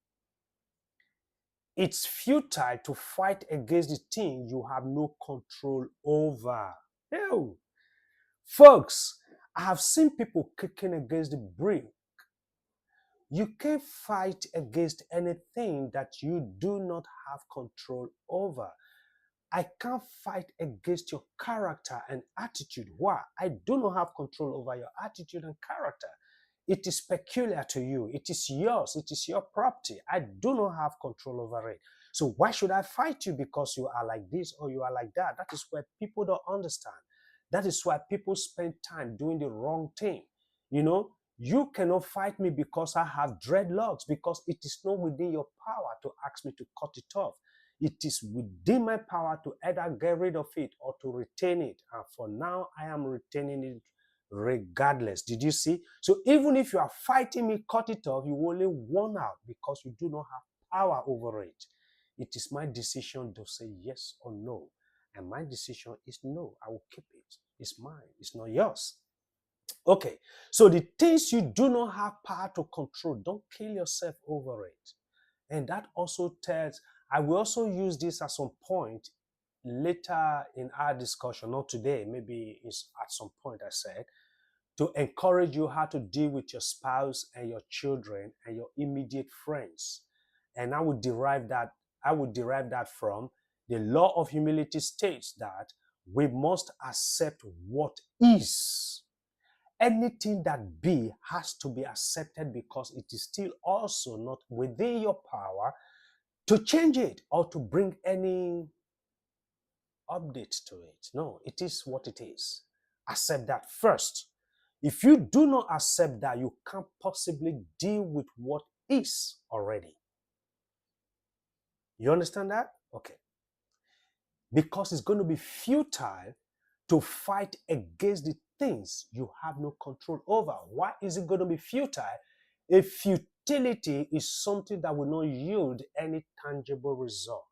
It's futile to fight against the thing you have no control over. Ew. Folks, I have seen people kicking against the brink. You can't fight against anything that you do not have control over. I can't fight against your character and attitude. Why? I do not have control over your attitude and character. It is peculiar to you. It is yours. It is your property. I do not have control over it. So why should I fight you because you are like this or you are like that? That is where people don't understand. That is why people spend time doing the wrong thing. You know, you cannot fight me because I have dreadlocks, because it is not within your power to ask me to cut it off. It is within my power to either get rid of it or to retain it. And for now, I am retaining it regardless. Did you see? So even if you are fighting me, cut it off, you only won out because you do not have power over it. It is my decision to say yes or no. And my decision is no, I will keep it. It's mine, it's not yours. Okay, so the things you do not have power to control, don't kill yourself over it. And that also tells, I will also use this at some point later in our discussion, not today, maybe it's at some point I said, to encourage you how to deal with your spouse and your children and your immediate friends. And I would derive that from the law of humility states that we must accept what is. Anything that be has to be accepted because it is still also not within your power to change it or to bring any update to it. No, it is what it is. Accept that first. If you do not accept that, you can't possibly deal with what is already. You understand that? Okay. Because it's going to be futile to fight against the things you have no control over. Why is it going to be futile? A futility is something that will not yield any tangible result.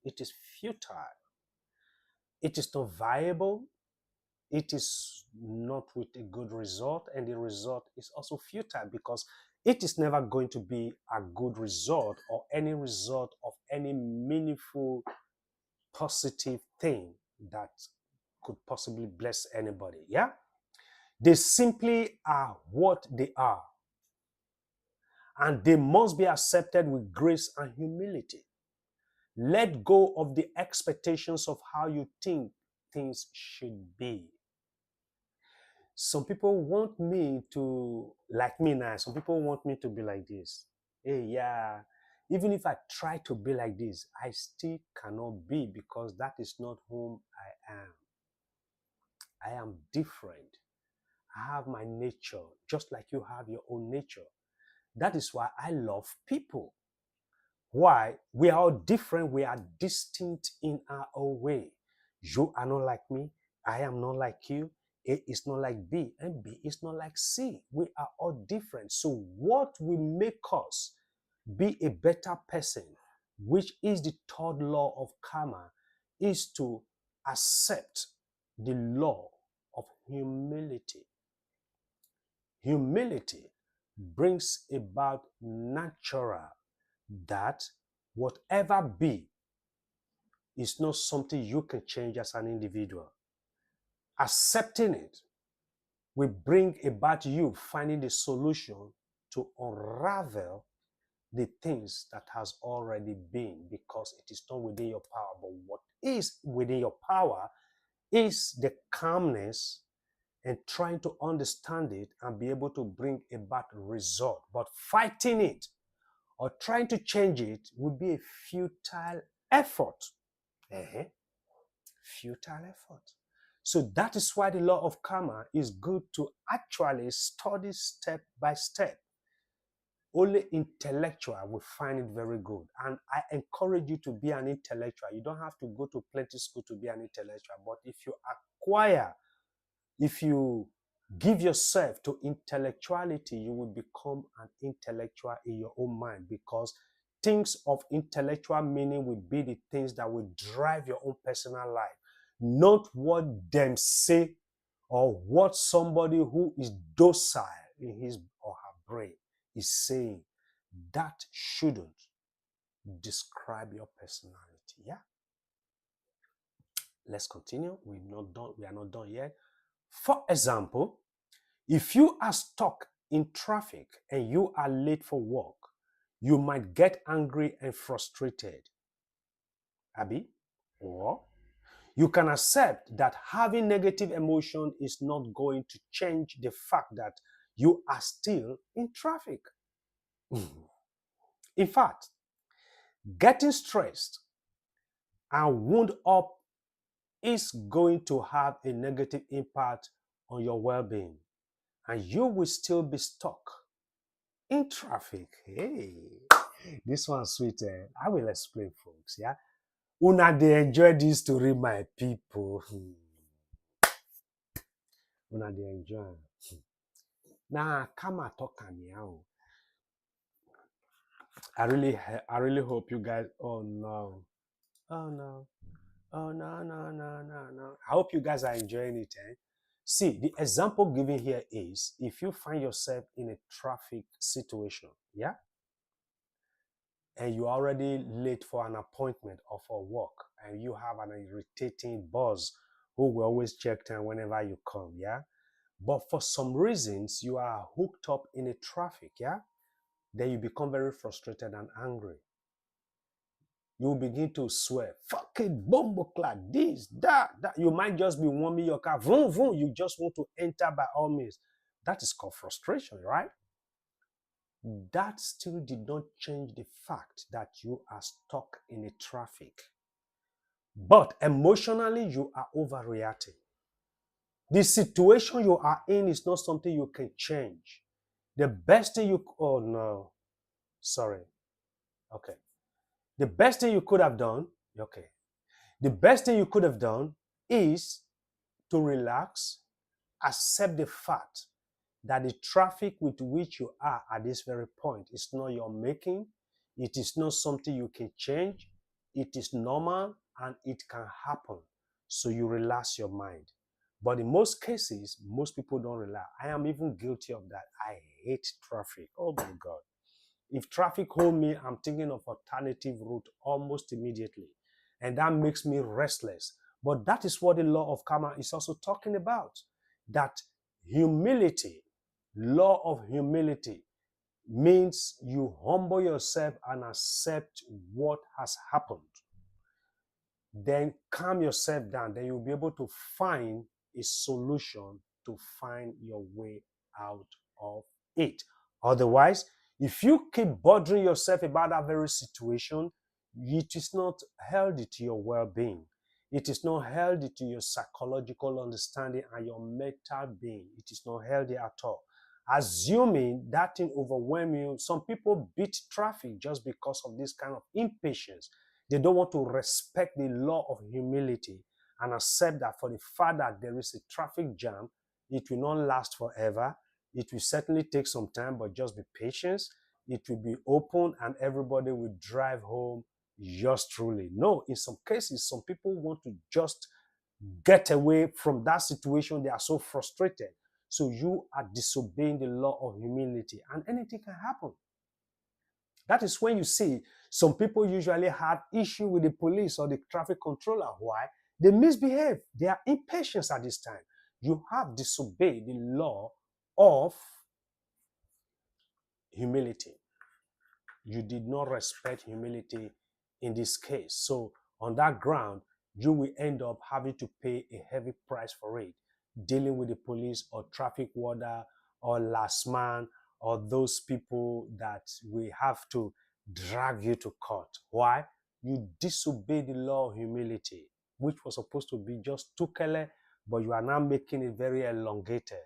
It is futile. It is not viable. It is not with a good result, and the result is also futile because it is never going to be a good result or any result of any meaningful, positive thing that could possibly bless anybody. Yeah? They simply are what they are. And they must be accepted with grace and humility. Let go of the expectations of how you think things should be. Some people want me to, like me now, some people want me to be like this. Hey, yeah, even if I try to be like this, I still cannot be because that is not whom I am. I am different. I have my nature, just like you have your own nature. That is why I love people. Why? We are all different. We are distinct in our own way. You are not like me. I am not like you. A is not like B, and B is not like C. We are all different. So what will make us be a better person, which is the third law of karma, is to accept the law of humility. Humility brings about natural that whatever be is not something you can change as an individual. Accepting it will bring about you finding the solution to unravel the things that has already been, because it is not within your power. But what is within your power is the calmness and trying to understand it and be able to bring about result. But fighting it or trying to change it would be a futile effort. Futile effort. So that is why the law of karma is good to actually study step by step. Only intellectual will find it very good. And I encourage you to be an intellectual. You don't have to go to plenty school to be an intellectual. But if you give yourself to intellectuality, you will become an intellectual in your own mind, because things of intellectual meaning will be the things that will drive your own personal life, not what them say or what somebody who is docile in his or her brain is saying. That shouldn't describe your personality. Yeah. Let's continue. We are not done yet. For example, if you are stuck in traffic and you are late for work, you might get angry and frustrated. Abi? Or you can accept that having negative emotion is not going to change the fact that you are still in traffic. In fact, getting stressed and wound up is going to have a negative impact on your well-being, and you will still be stuck in traffic. Hey, this one's sweet. I will explain, folks. Yeah, una they enjoy this story, my people. Una they enjoy. Nah, come and talk now. I really hope you guys. Oh no. Oh, no, no, no, no, no. I hope you guys are enjoying it. Eh? See, the example given here is if you find yourself in a traffic situation, yeah, and you're already late for an appointment or for work, and you have an irritating boss who will always check time whenever you come, yeah. But for some reasons, you are hooked up in a traffic, yeah, then you become very frustrated and angry. You begin to swear, fuck it, bumbo clad, this, that. You might just be warming your car, vroom, vroom. You just want to enter by all means. That is called frustration, right? That still did not change the fact that you are stuck in a traffic. But emotionally, you are overreacting. The situation you are in is not something you can change. The best thing you, oh no, sorry. Okay. The best thing you could have done, okay. The best thing you could have done is to relax, accept the fact that the traffic with which you are at this very point is not your making. It is not something you can change. It is normal and it can happen. So you relax your mind. But in most cases, most people don't relax. I am even guilty of that. I hate traffic. Oh my God. If traffic hold me, I'm thinking of alternative route almost immediately. And that makes me restless. But that is what the law of karma is also talking about. That humility, law of humility, means you humble yourself and accept what has happened. Then calm yourself down. Then you'll be able to find a solution to find your way out of it. Otherwise, if you keep bothering yourself about that very situation, it is not healthy to your well-being. It is not healthy to your psychological understanding and your mental being. It is not healthy at all. Assuming that thing overwhelm you, some people beat traffic just because of this kind of impatience. They don't want to respect the law of humility and accept that for the fact that there is a traffic jam, it will not last forever. It will certainly take some time, but just be patient. It will be open and everybody will drive home yours truly. No, in some cases, some people want to just get away from that situation. They are so frustrated. So you are disobeying the law of humility and anything can happen. That is when you see some people usually have issue with the police or the traffic controller. Why? They misbehave. They are impatient at this time. You have disobeyed the law of humility. You did not respect humility in this case. So on that ground, you will end up having to pay a heavy price for it, dealing with the police or traffic warden or last man or those people that we have to drag you to court. Why? You disobey the law of humility, which was supposed to be just tukele, but you are now making it very elongated.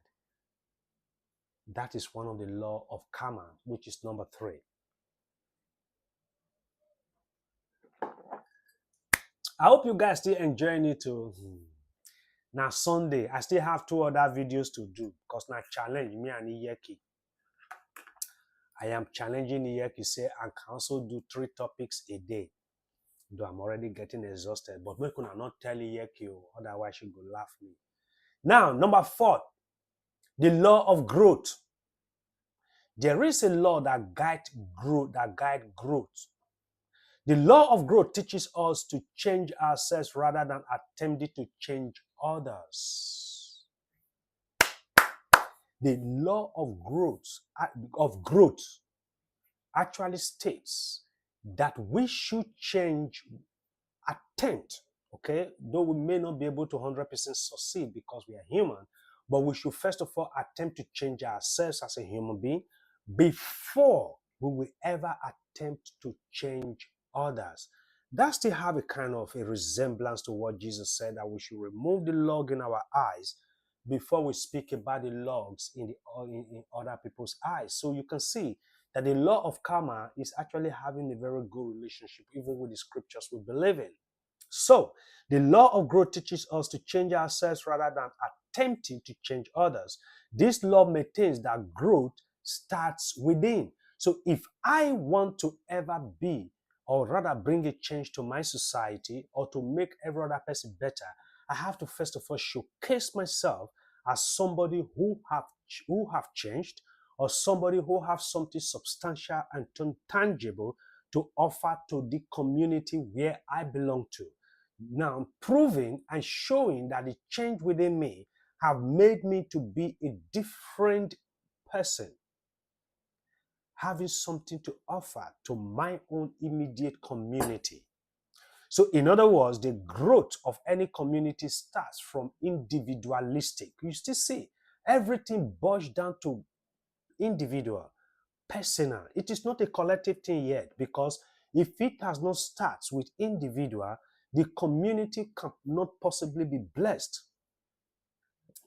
That is one of the law of karma, which is number 3. I hope you guys still enjoying it too. Now Sunday, I still have 2 other videos to do because now challenge me and Iyeki. I am challenging Iyeki, say I can also do 3 topics a day. Though I'm already getting exhausted, but we could not tell Iyeki, otherwise she will laugh me. Now, number 4, the law of growth. There is a law that guides growth. The law of growth teaches us to change ourselves rather than attempting to change others. The law of growth actually states that we should attempt, okay, though we may not be able to 100% succeed because we are human, but we should first of all attempt to change ourselves as a human being before we will ever attempt to change others. That still have a kind of a resemblance to what Jesus said, that we should remove the log in our eyes before we speak about the logs in other people's eyes. So you can see that the law of karma is actually having a very good relationship even with the scriptures we believe in. So the law of growth teaches us to change ourselves rather than attempting to change others. This law maintains that growth starts within. So if I want to ever be or rather bring a change to my society or to make every other person better, I have to first of all showcase myself as somebody who have changed, or somebody who have something substantial and tangible to offer to the community where I belong to. Now, proving and showing that the change within me have made me to be a different person, having something to offer to my own immediate community. So, in other words, the growth of any community starts from individualistic. You still see everything boils down to individual, personal. It is not a collective thing yet, because if it has not starts with individual, the community cannot possibly be blessed.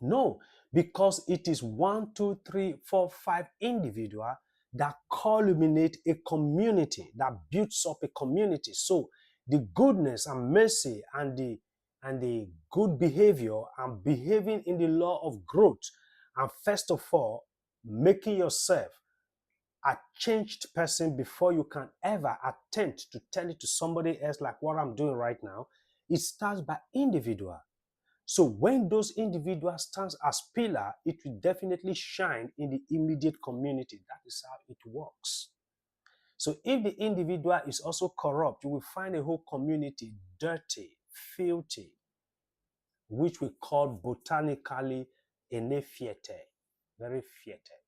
No, because it is 1, 2, 3, 4, 5 individual that culminate a community, that builds up a community. So the goodness and mercy and the good behavior and behaving in the law of growth, and first of all, making yourself a changed person before you can ever attempt to tell it to somebody else, like what I'm doing right now, it starts by individual. So when those individuals stand as pillar, it will definitely shine in the immediate community. That is how it works. So if the individual is also corrupt, you will find a whole community dirty, filthy, which we call botanically enefiete, very fiete.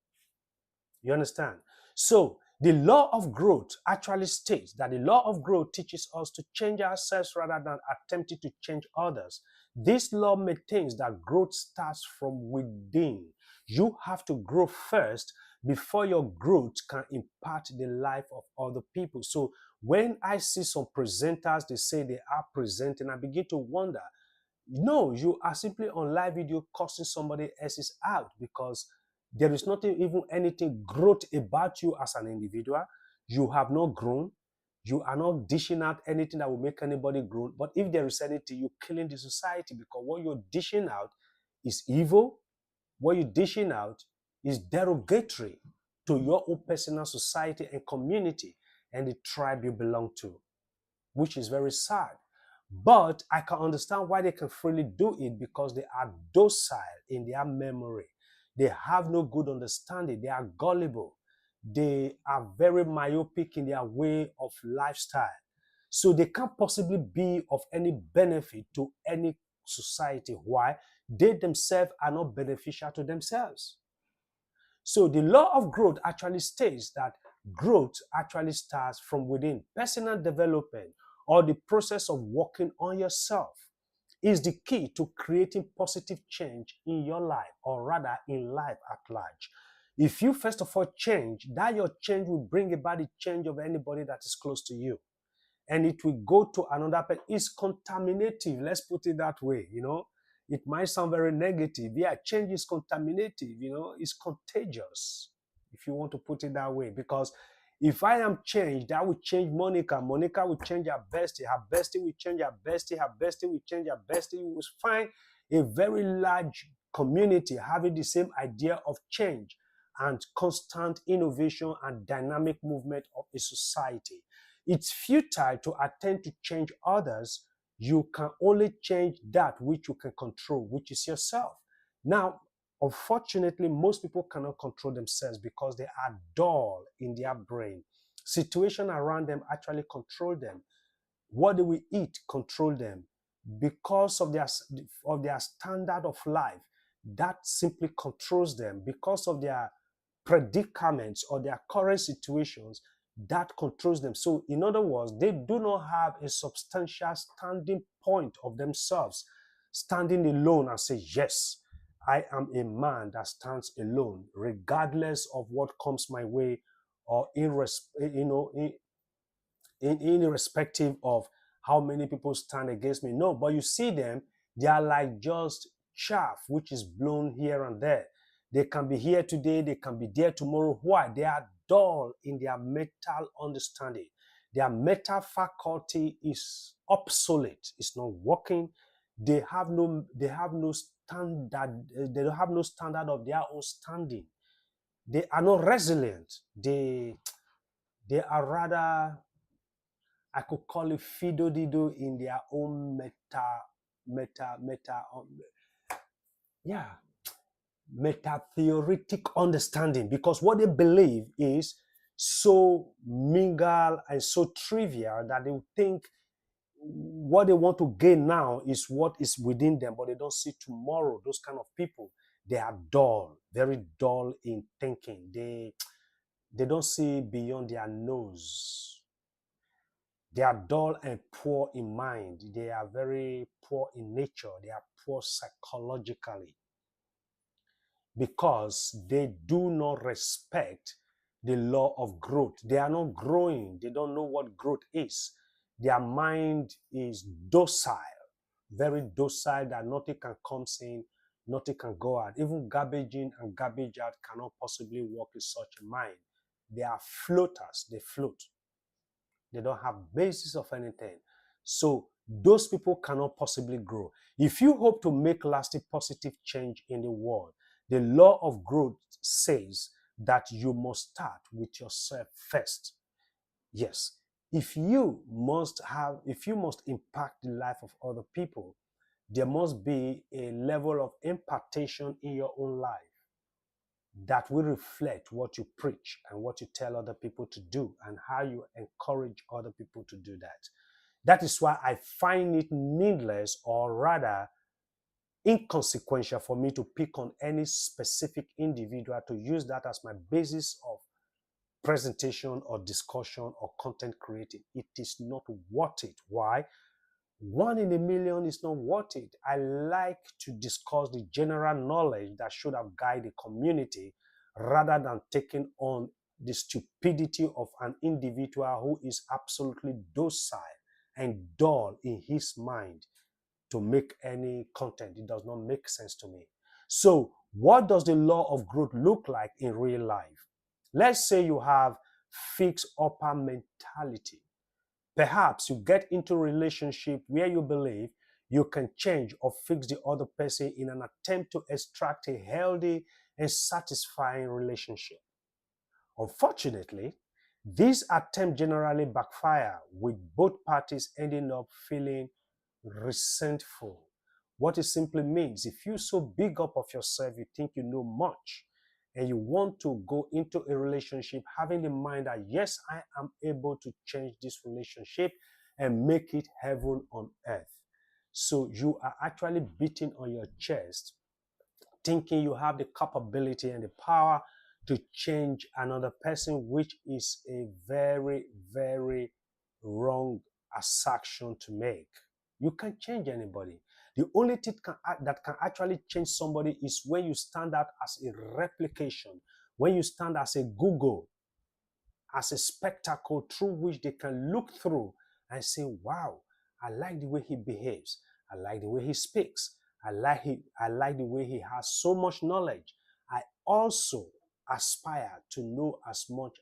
You understand? So the law of growth actually states that the law of growth teaches us to change ourselves rather than attempting to change others. This law maintains that growth starts from within. You have to grow first before your growth can impact the life of other people. So when I see some presenters, they say they are presenting, I begin to wonder, no, you are simply on live video cursing somebody else's out, because there is not even anything growth about you as an individual. You have not grown. You are not dishing out anything that will make anybody grow. But if there is anything, you're killing the society, because what you're dishing out is evil. What you're dishing out is derogatory to your own personal society and community and the tribe you belong to, which is very sad. But I can understand why they can freely do it, because they are docile in their memory. They have no good understanding. They are gullible. They are very myopic in their way of lifestyle. So they can't possibly be of any benefit to any society. Why? They themselves are not beneficial to themselves. So the law of growth actually states that growth actually starts from within. Personal development, or the process of working on yourself, is the key to creating positive change in your life, or rather in life at large. If you first of all change, that your change will bring about the change of anybody that is close to you. And it will go to another person. It's contaminative, let's put it that way, It might sound very negative. Yeah, change is contaminative, it's contagious, if you want to put it that way. Because if I am changed, that will change Monica. Monica will change her bestie. Her bestie will change her bestie. Her bestie will change her bestie. You will find a very large community having the same idea of change and constant innovation and dynamic movement of a society. It's futile to attempt to change others. You can only change that which you can control, which is yourself. Now, unfortunately, most people cannot control themselves because they are dull in their brain. Situation around them actually control them. What do we eat control them. Because of their standard of life, that simply controls them. Because of their predicaments or their current situations, that controls them. So in other words, they do not have a substantial standing point of themselves, standing alone and say, yes, I am a man that stands alone, regardless of what comes my way, or irrespective of how many people stand against me. No, but you see them, they are like just chaff which is blown here and there. They can be here today, they can be there tomorrow. Why? They are dull in their mental understanding. Their mental faculty is obsolete. It's not working. They have no standard. They don't have no standard of their own standing. They are not resilient. They are rather I could call it fido dido in their own yeah, meta-theoretic understanding, because what they believe is so mingle and so trivial that they think what they want to gain now is what is within them, but they don't see tomorrow. Those kind of people, they are dull, very dull in thinking. They don't see beyond their nose. They are dull and poor in mind. They are very poor in nature. They are poor psychologically because they do not respect the law of growth. They are not growing. They don't know what growth is. Their mind is docile, very docile, that nothing can come in, nothing can go out. Even garbage in and garbage out cannot possibly work in such a mind. They are floaters. They float. They don't have basis of anything. So those people cannot possibly grow. If you hope to make lasting positive change in the world, the law of growth says that you must start with yourself first. Yes. If you must impact the life of other people, there must be a level of impartation in your own life that will reflect what you preach and what you tell other people to do and how you encourage other people to do that. That is why I find it needless, or rather inconsequential, for me to pick on any specific individual to use that as my basis of presentation or discussion or content creating. It is not worth it. Why? 1 in a million is not worth it. I like to discuss the general knowledge that should have guided the community rather than taking on the stupidity of an individual who is absolutely docile and dull in his mind to make any content. It does not make sense to me. So what does the law of growth look like in real life? Let's say you have fixed upper mentality. Perhaps you get into a relationship where you believe you can change or fix the other person in an attempt to extract a healthy and satisfying relationship. Unfortunately, these attempts generally backfire, with both parties ending up feeling resentful. What it simply means, if you so big up of yourself, you think you know much, and you want to go into a relationship having in mind that, yes, I am able to change this relationship and make it heaven on earth. So you are actually beating on your chest, thinking you have the capability and the power to change another person, which is a very, very wrong assumption to make. You can't change anybody. The only thing that can actually change somebody is when you stand out as a replication, when you stand as a Google, as a spectacle through which they can look through and say, wow, I like the way he behaves. I like the way he speaks. I like the way he has so much knowledge. I also aspire to know as much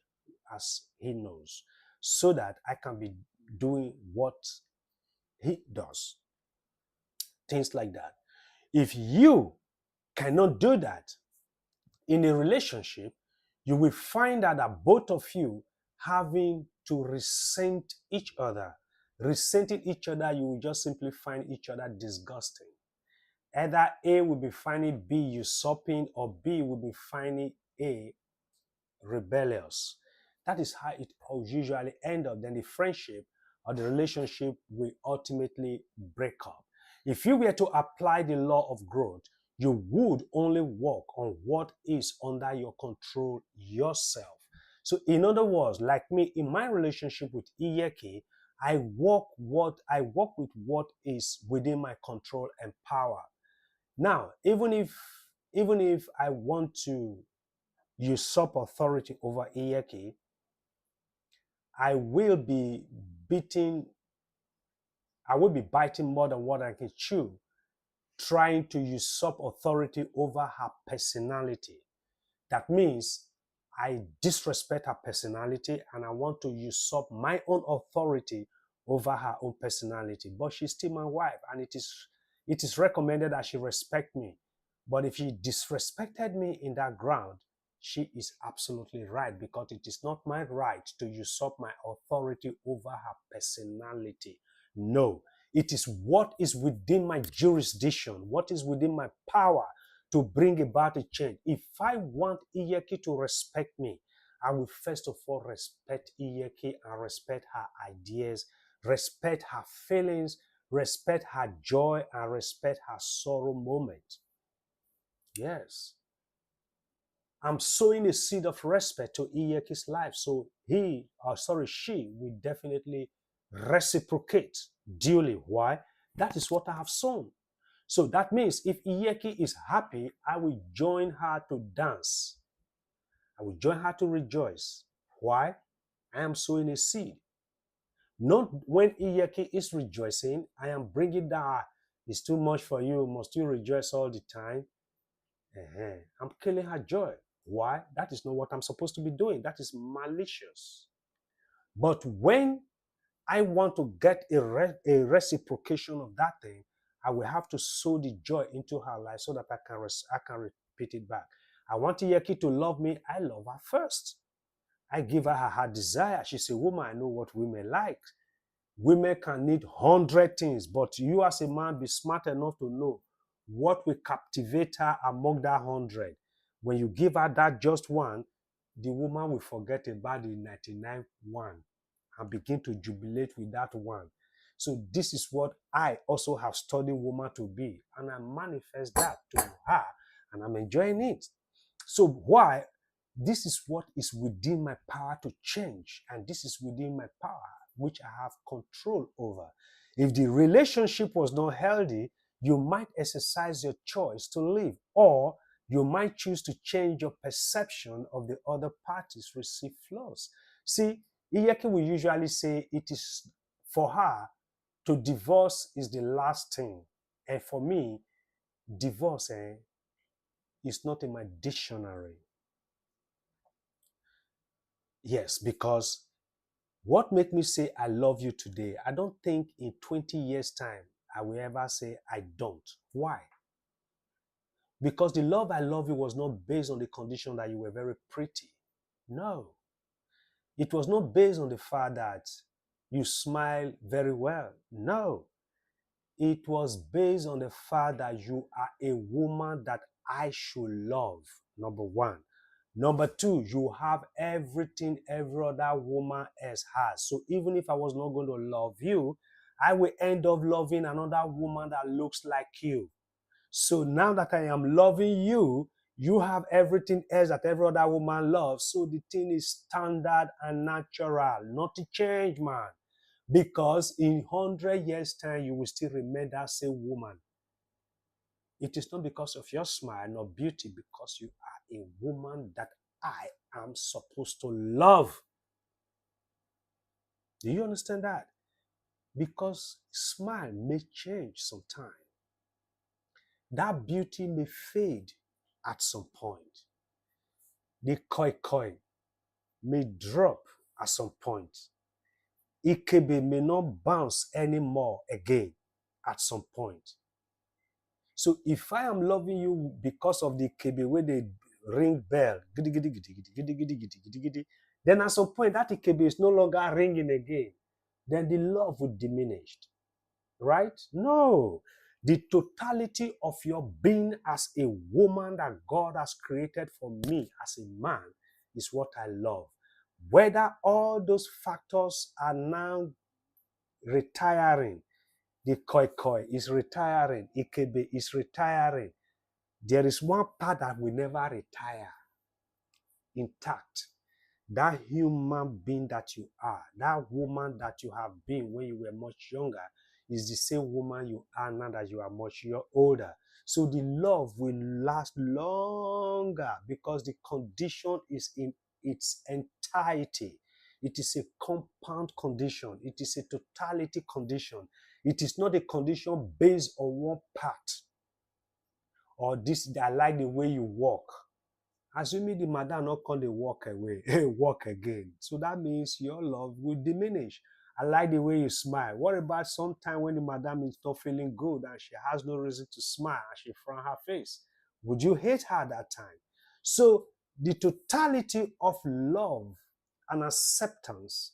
as he knows so that I can be doing what he does. Things like that. If you cannot do that in a relationship, you will find out that both of you having to resent each other. Resenting each other, you will just simply find each other disgusting. Either A will be finding B usurping, or B will be finding A rebellious. That is how it usually ends up. Then the friendship or the relationship will ultimately break up. If you were to apply the law of growth, you would only work on what is under your control yourself. So in other words, like me, in my relationship with Iyeke, I work with what is within my control and power. Now, even if I want to usurp authority over Iyeke, I will be biting more than what I can chew, trying to usurp authority over her personality. That means I disrespect her personality and I want to usurp my own authority over her own personality. But she's still my wife, and it is recommended that she respect me. But if she disrespected me in that ground, she is absolutely right, because it is not my right to usurp my authority over her personality. No, it is what is within my jurisdiction, what is within my power to bring about a change. If I want Iyeki to respect me, I will first of all respect Iyeki and respect her ideas, respect her feelings, respect her joy, and respect her sorrow moment. Yes. I'm sowing a seed of respect to Iyeki's life. So she will definitely reciprocate duly. Why? That is what I have sown. So that means if Iyeki is happy, I will join her to dance. I will join her to rejoice. Why? I am sowing a seed. Not when Iyeki is rejoicing, I am bringing that. It's too much for you. Must you rejoice all the time? I'm killing her joy. Why? That is not what I'm supposed to be doing. That is malicious. But when I want to get a reciprocation of that thing, I will have to sow the joy into her life so that I can repeat it back. I want Iyeki to love me. I love her first. I give her her desire. She's a woman. I know what women like. Women can need 100 things, but you as a man be smart enough to know what will captivate her among that 100. When you give her that just one, the woman will forget about the 99 one and begin to jubilate with that one. So this is what I also have studied woman to be, and I manifest that to her, and I'm enjoying it. So why? This is what is within my power to change, and this is within my power which I have control over. If the relationship was not healthy, you might exercise your choice to leave, or you might choose to change your perception of the other party's received flaws. See, Iyeki will usually say it is for her to divorce is the last thing. And for me, divorce is not in my dictionary. Yes, because what made me say I love you today, I don't think in 20 years' time I will ever say I don't. Why? Because the love I love you was not based on the condition that you were very pretty. No. It was not based on the fact that you smile very well. No. It was based on the fact that you are a woman that I should love, number one. Number two, you have everything every other woman else has. So even if I was not going to love you, I will end up loving another woman that looks like you. So now that I am loving you, you have everything else that every other woman loves. So the thing is standard and natural, not to change, man. Because in 100 years' time, you will still remain that same woman. It is not because of your smile nor beauty, because you are a woman that I am supposed to love. Do you understand that? Because smile may change sometime. That beauty may fade at some point. The koi may drop at some point. Ikebe may not bounce anymore again at some point. So if I am loving you because of the Ikebe where they ring bell, then at some point that Ikebe is no longer ringing again. Then the love would diminish. Right? No. The totality of your being as a woman that God has created for me as a man is what I love. Whether all those factors are now retiring, the koi is retiring, Ikebe is retiring, there is one part that will never retire, intact. That human being that you are, that woman that you have been when you were much younger, is the same woman you are now that you are much older. So the love will last longer because the condition is in its entirety. It is a compound condition. It is a totality condition. It is not a condition based on one part. Or this, I like the way you walk. Assuming the madam not come, they walk away, walk again. So that means your love will diminish. I like the way you smile. What about sometime when the madam is not feeling good and she has no reason to smile and she frown her face? Would you hate her that time? So the totality of love and acceptance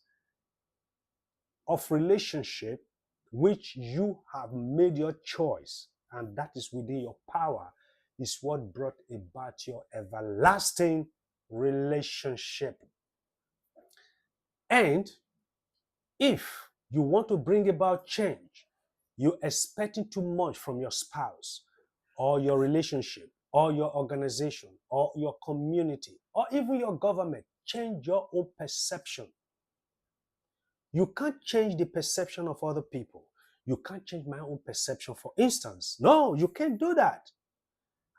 of relationship which you have made your choice, and that is within your power, is what brought about your everlasting relationship. And if you want to bring about change, you're expecting too much from your spouse or your relationship or your organization or your community or even your government, change your own perception. You can't change the perception of other people. You can't change my own perception, for instance. No, you can't do that.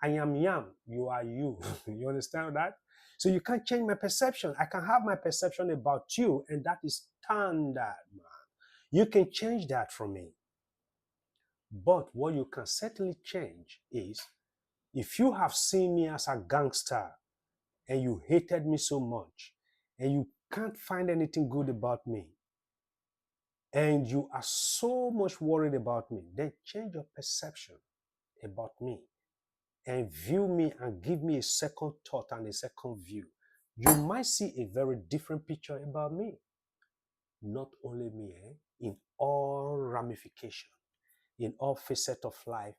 I am Yam, you are you. You understand that? So you can't change my perception. I can have my perception about you, and that is standard, man. You can change that for me. But what you can certainly change is if you have seen me as a gangster and you hated me so much and you can't find anything good about me and you are so much worried about me, then change your perception about me and view me and give me a second thought and a second view. You might see a very different picture about me. Not only me, in all ramifications, in all facets of life,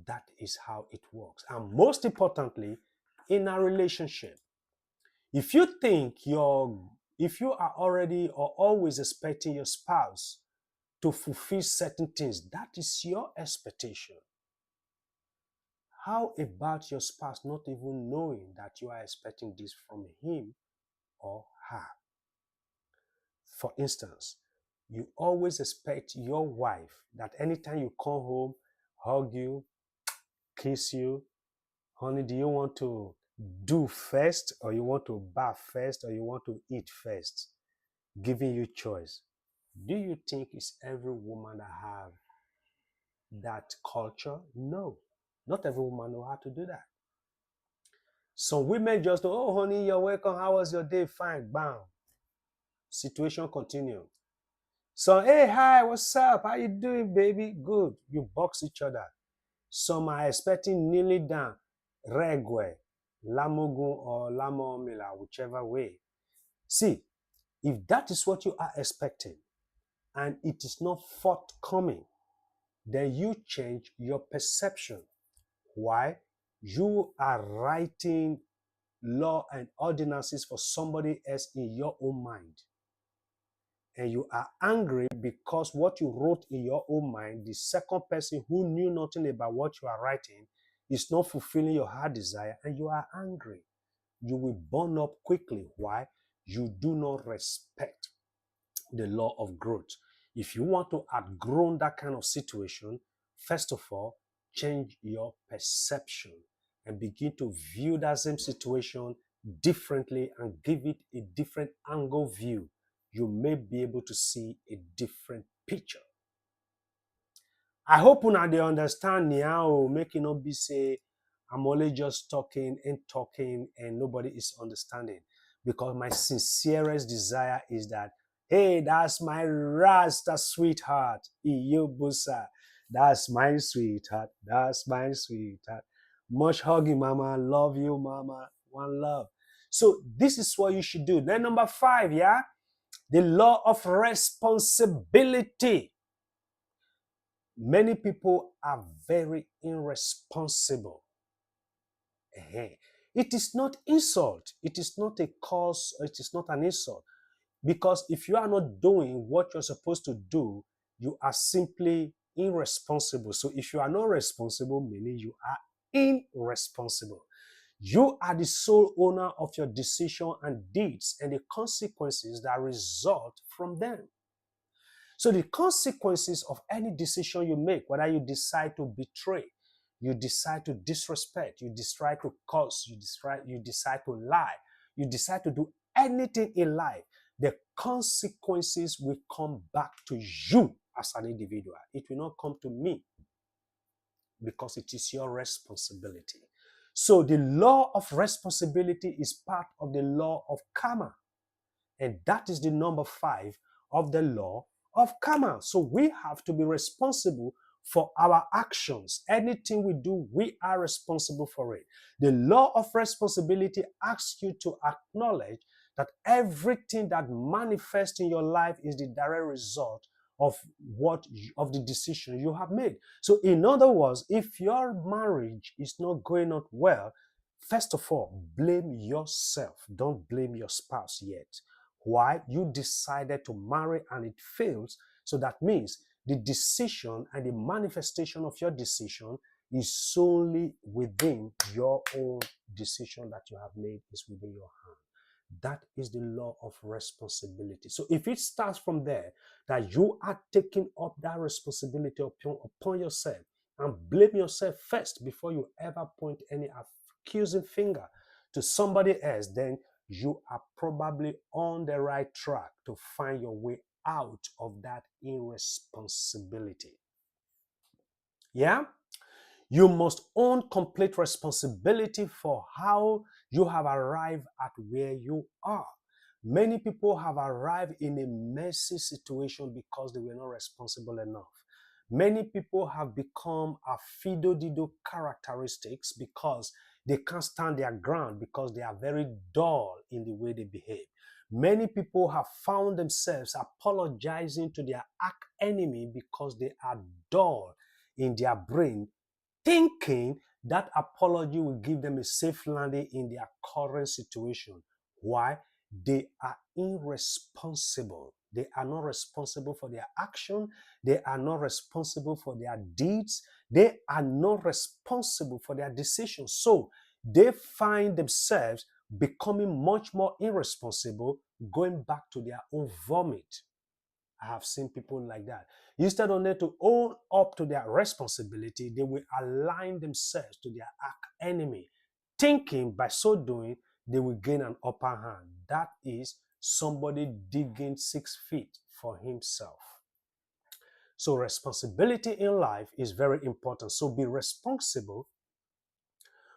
that is how it works. And most importantly, in a relationship, if you are already or always expecting your spouse to fulfill certain things, that is your expectation. How about your spouse not even knowing that you are expecting this from him or her? For instance, you always expect your wife that anytime you come home, hug you, kiss you, honey, do you want to do first, or you want to bath first, or you want to eat first? Giving you choice. Do you think it's every woman that have that culture? No. Not every woman know how to do that. Some women just, oh, honey, you're welcome. How was your day? Fine. Bam. Situation continue. So, hey, hi, what's up? How you doing, baby? Good. You box each other. Some are expecting kneeling down, regwe, lamogun or lamomila, whichever way. See, if that is what you are expecting and it is not forthcoming, then you change your perception. Why? You are writing law and ordinances for somebody else in your own mind. And you are angry because what you wrote in your own mind, the second person who knew nothing about what you are writing, is not fulfilling your heart desire, and you are angry. You will burn up quickly. Why? You do not respect the law of growth. If you want to outgrow that kind of situation, first of all, change your perception and begin to view that same situation differently and give it a different angle view. You may be able to see a different picture. I hope una dey understand now, make it not be say I'm only just talking and nobody is understanding. Because my sincerest desire is that, hey, that's my Rasta sweetheart, Iyobusa. That's my sweetheart. That's my sweetheart. Much hugging, mama. Love you, mama. One love. So this is what you should do. Then number 5, yeah? The law of responsibility. Many people are very irresponsible. It is not insult. It is not a cause. It is not an insult. Because if you are not doing what you're supposed to do, you are simply irresponsible. So if you are not responsible, meaning you are irresponsible. You are the sole owner of your decision and deeds and the consequences that result from them. So the consequences of any decision you make, whether you decide to betray, you decide to disrespect, you decide to curse, you decide to lie, you decide to do anything in life, the consequences will come back to you as an individual. It will not come to me because it is your responsibility. So the law of responsibility is part of the law of karma. And that is the number 5 of the law of karma. So we have to be responsible for our actions. Anything we do, we are responsible for it. The law of responsibility asks you to acknowledge that everything that manifests in your life is the direct result of of the decision you have made. So in other words, if your marriage is not going on well, first of all, blame yourself. Don't blame your spouse yet. Why? You decided to marry and it fails. So that means the decision and the manifestation of your decision is solely within your own decision that you have made, is within your hand. That is the law of responsibility. So if it starts from there, that you are taking up that responsibility upon yourself and blame yourself first before you ever point any accusing finger to somebody else, then you are probably on the right track to find your way out of that irresponsibility. Yeah? You must own complete responsibility for how you have arrived at where you are. Many people have arrived in a messy situation because they were not responsible enough. Many people have become a fido-dido characteristics because they can't stand their ground, because they are very dull in the way they behave. Many people have found themselves apologizing to their arch enemy because they are dull in their brain, thinking that apology will give them a safe landing in their current situation. Why? They are irresponsible. They are not responsible for their action. They are not responsible for their deeds. They are not responsible for their decisions. So they find themselves becoming much more irresponsible, going back to their own vomit. I have seen people like that. Instead of them to own up to their responsibility, they will align themselves to their arch enemy, thinking by so doing they will gain an upper hand. That is somebody digging 6 feet for himself. So responsibility in life is very important. So be responsible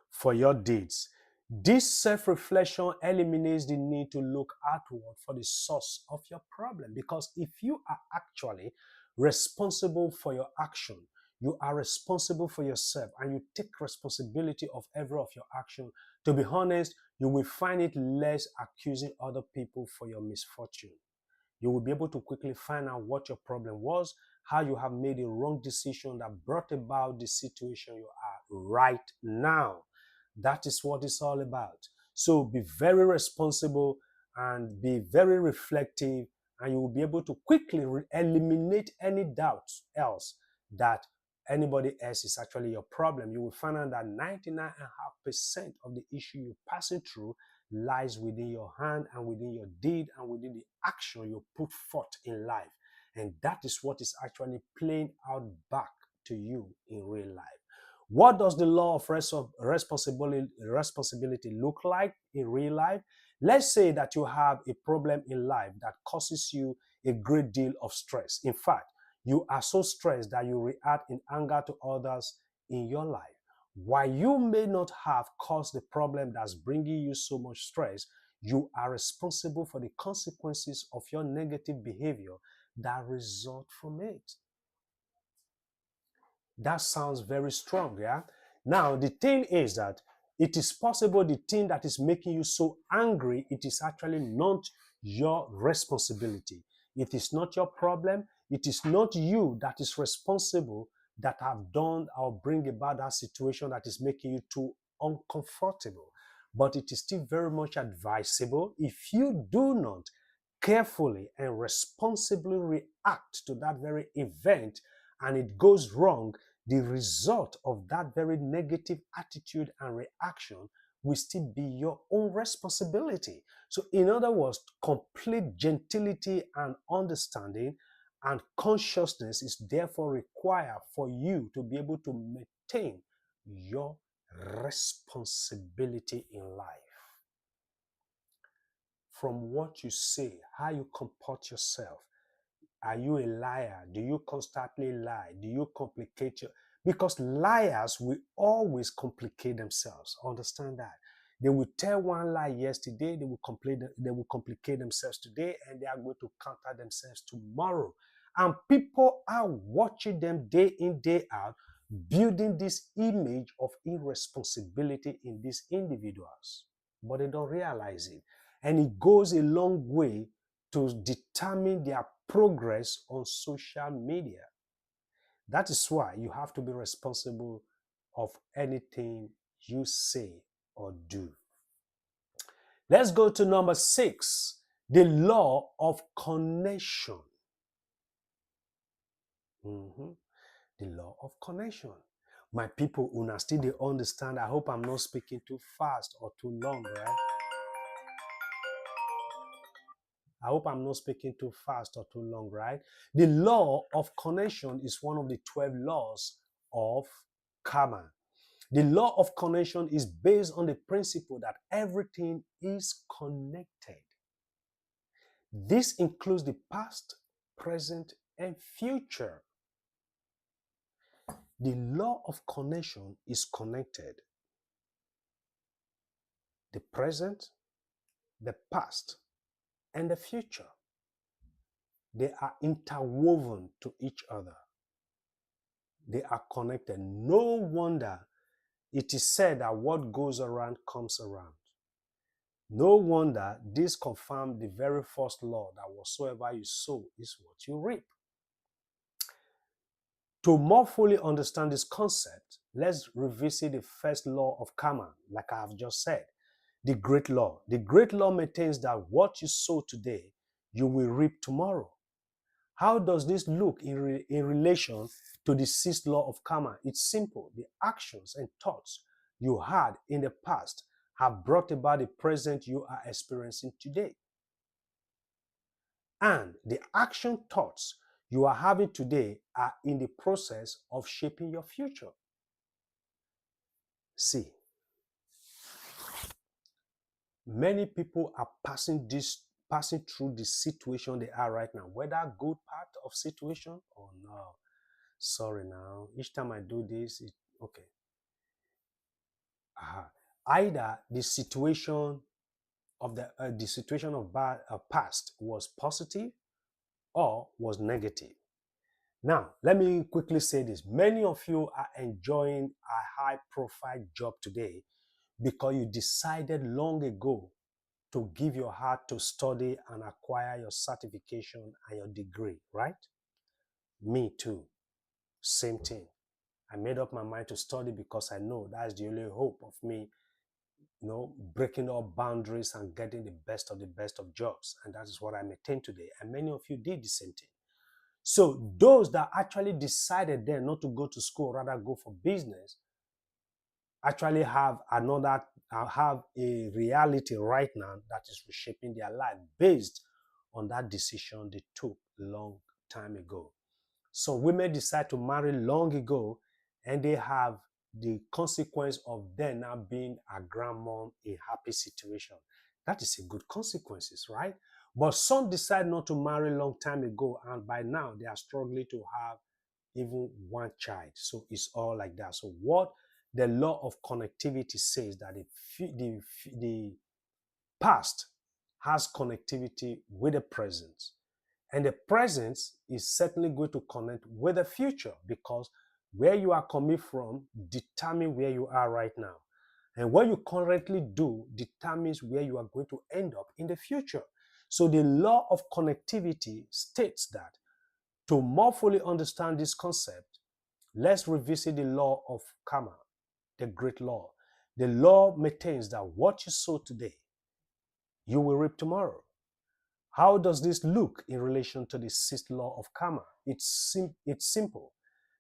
for your deeds. This self-reflection eliminates the need to look outward for the source of your problem, because if you are actually responsible for your action, you are responsible for yourself, and you take responsibility of every of your action, to be honest, you will find it less accusing other people for your misfortune. You will be able to quickly find out what your problem was, how you have made a wrong decision that brought about the situation you are right now. That is what it's all about. So be very responsible and be very reflective, and you will be able to quickly eliminate any doubts else that anybody else is actually your problem. You will find out that 99.5% of the issue you're passing through lies within your hand and within your deed and within the action you put forth in life. And that is what is actually playing out back to you in real life. What does the law of responsibility look like in real life? Let's say that you have a problem in life that causes you a great deal of stress. In fact, you are so stressed that you react in anger to others in your life. While you may not have caused the problem that's bringing you so much stress, you are responsible for the consequences of your negative behavior that result from it. That sounds very strong, yeah? Now, the thing is that it is possible the thing that is making you so angry, it is actually not your responsibility. It is not your problem. It is not you that is responsible that have done or bring about that situation that is making you too uncomfortable. But it is still very much advisable, if you do not carefully and responsibly react to that very event and it goes wrong, the result of that very negative attitude and reaction will still be your own responsibility. So, in other words, complete gentility and understanding and consciousness is therefore required for you to be able to maintain your responsibility in life. From what you say, how you comport yourself. Are you a liar? Do you constantly lie? Do you complicate your... Because liars will always complicate themselves. Understand that. They will tell one lie yesterday, they will complicate themselves today, and they are going to counter themselves tomorrow. And people are watching them day in, day out, building this image of irresponsibility in these individuals. But they don't realize it. And it goes a long way to determine their progress on social media. That is why you have to be responsible of anything you say or do. Let's go to number 6, the law of connection. The law of connection. My people, una still they understand. I hope I'm not speaking too fast or too long, right? I hope I'm not speaking too fast or too long, right? The law of connection is one of the 12 laws of karma. The law of connection is based on the principle that everything is connected. This includes the past, present, and future. The law of connection is connected. The present, the past, and the future. They are interwoven to each other. They are connected. No wonder it is said that what goes around comes around. No wonder this confirmed the very first law that whatsoever you sow is what you reap. To more fully understand this concept, let's revisit the first law of karma, like I have just said, the great law. The great law maintains that what you sow today, you will reap tomorrow. How does this look in relation to the sixth law of karma? It's simple. The actions and thoughts you had in the past have brought about the present you are experiencing today. And the action thoughts you are having today are in the process of shaping your future. See, many people are passing through the situation they are right now, whether good part of situation or no. Sorry now, each time I do this, okay. Either the situation of the situation of past was positive or was negative. Now, let me quickly say this. Many of you are enjoying a high-profile job today because you decided long ago to give your heart to study and acquire your certification and your degree, right? Me too. Same thing. I made up my mind to study because I know that's the only hope of me, breaking all boundaries and getting the best of jobs. And that is what I maintain today. And many of you did the same thing. So those that actually decided then not to go to school, rather go for business, actually have a reality right now that is reshaping their life based on that decision they took long time ago. So women decide to marry long ago, and they have the consequence of them now being a grandmom in happy situation. That is a good consequences, right? But some decide not to marry long time ago, and by now they are struggling to have even one child. So it's all like that. So what the law of connectivity says that the past has connectivity with the present. And the present is certainly going to connect with the future, because where you are coming from determines where you are right now. And what you currently do determines where you are going to end up in the future. So the law of connectivity states that to more fully understand this concept, let's revisit the law of karma, the great law. The law maintains that what you sow today, you will reap tomorrow. How does this look in relation to the sixth law of karma? It's simple.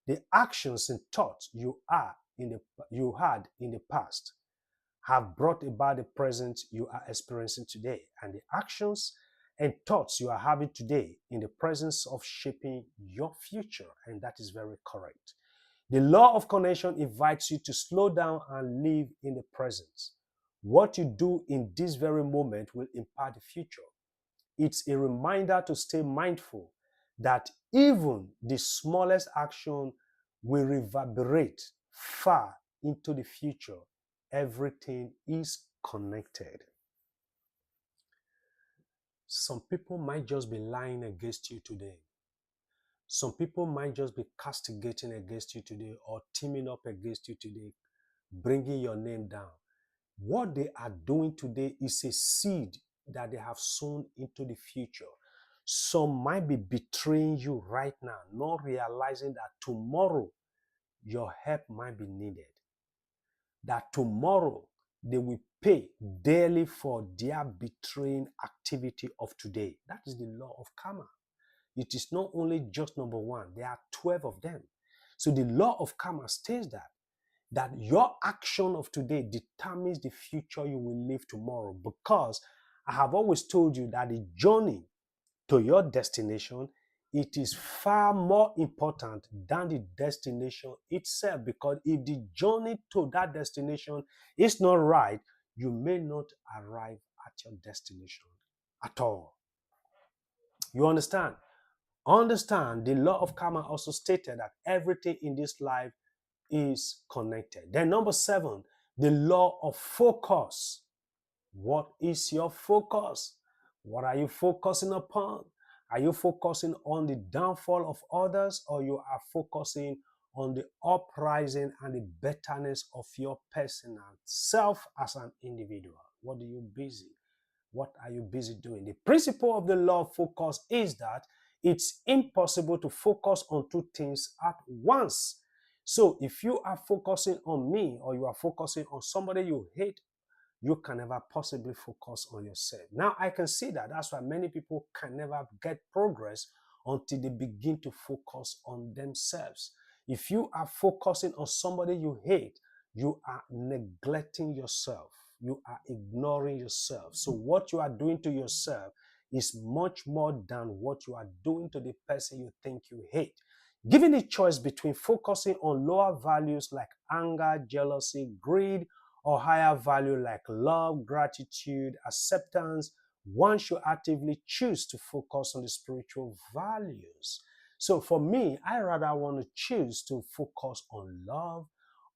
The actions and thoughts you had in the past have brought about the present you are experiencing today, and the actions and thoughts you are having today in the presence of shaping your future, and that is very correct. The law of connection invites you to slow down and live in the present. What you do in this very moment will impact the future. It's a reminder to stay mindful that even the smallest action will reverberate far into the future. Everything is connected. Some people might just be lying against you today. Some people might just be castigating against you today or teaming up against you today, bringing your name down. What they are doing today is a seed that they have sown into the future. Some might be betraying you right now, not realizing that tomorrow your help might be needed. That tomorrow they will pay dearly for their betraying activity of today. That is the law of karma. It is not only just number one, there are 12 of them. So the law of karma states that your action of today determines the future you will live tomorrow. Because I have always told you that the journey to your destination, it is far more important than the destination itself. Because if the journey to that destination is not right, you may not arrive at your destination at all. You understand? Understand the law of karma also stated that everything in this life is connected. Then number 7, the law of focus. What is your focus? What are you focusing upon? Are you focusing on the downfall of others, or you are focusing on the uprising and the betterness of your personal self as an individual? What are you busy? What are you busy doing? The principle of the law of focus is that it's impossible to focus on two things at once. So if you are focusing on me or you are focusing on somebody you hate, you can never possibly focus on yourself. Now I can see that. That's why many people can never get progress until they begin to focus on themselves. If you are focusing on somebody you hate, you are neglecting yourself. You are ignoring yourself. So what you are doing to yourself is much more than what you are doing to the person you think you hate. Given a choice between focusing on lower values like anger, jealousy, greed, or higher value like love, gratitude, acceptance, one should actively choose to focus on the spiritual values. So for me, I rather want to choose to focus on love,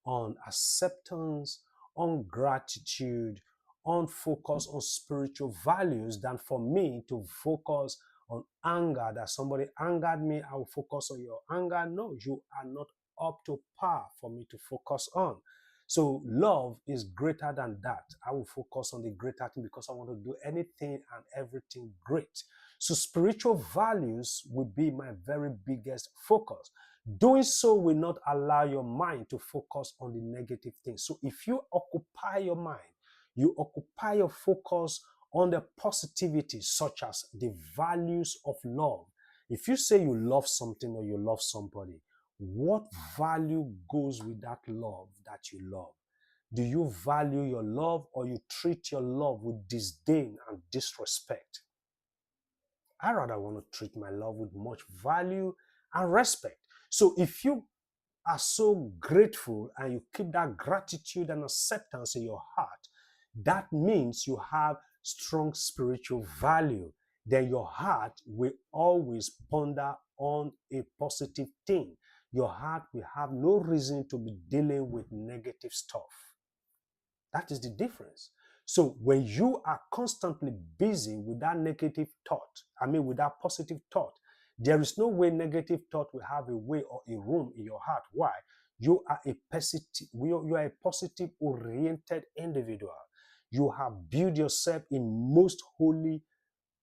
on acceptance, on gratitude, on focus on spiritual values than for me to focus on anger. That somebody angered me, I will focus on your anger. No, you are not up to par for me to focus on. So love is greater than that. I will focus on the greater thing because I want to do anything and everything great. So spiritual values will be my very biggest focus. Doing so will not allow your mind to focus on the negative things. So if you occupy your mind, you occupy your focus on the positivity, such as the values of love. If you say you love something or you love somebody, what value goes with that love that you love? Do you value your love, or you treat your love with disdain and disrespect? I rather want to treat my love with much value and respect. So if you are so grateful and you keep that gratitude and acceptance in your heart, that means you have strong spiritual value. Then your heart will always ponder on a positive thing. Your heart will have no reason to be dealing with negative stuff. That is the difference. So when you are constantly busy with that negative thought, with that positive thought, there is no way negative thought will have a way or a room in your heart. Why? You are a positive oriented individual. You have built yourself in most holy,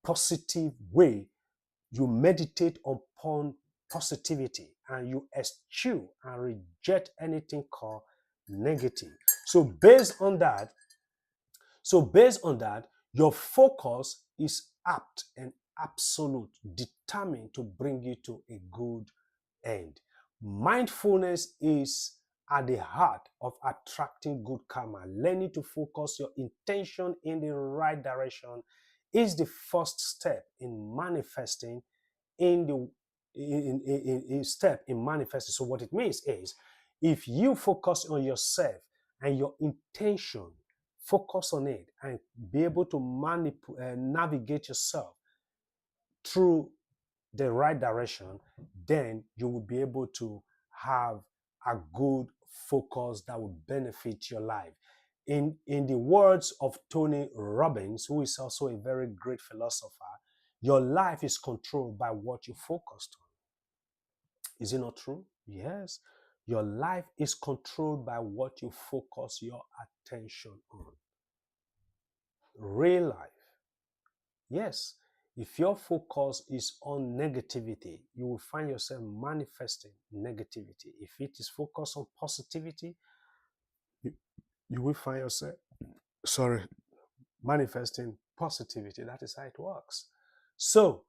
positive way. You meditate upon positivity and you eschew and reject anything called negative. Based on that, your focus is apt and absolute, determined to bring you to a good end. Mindfulness is at the heart of attracting good karma. Learning to focus your intention in the right direction is the first step in manifesting manifesting. So what it means is, if you focus on yourself and your intention, focus on it and be able to navigate yourself through the right direction, then you will be able to have a good focus that will benefit your life. In the words of Tony Robbins, who is also a very great philosopher, your life is controlled by what you focused on. Is it not true? Yes. Your life is controlled by what you focus your attention on. Real life. Yes. If your focus is on negativity, you will find yourself manifesting negativity. If it is focused on positivity, you, you will find yourself, sorry, manifesting positivity. That is how it works. So,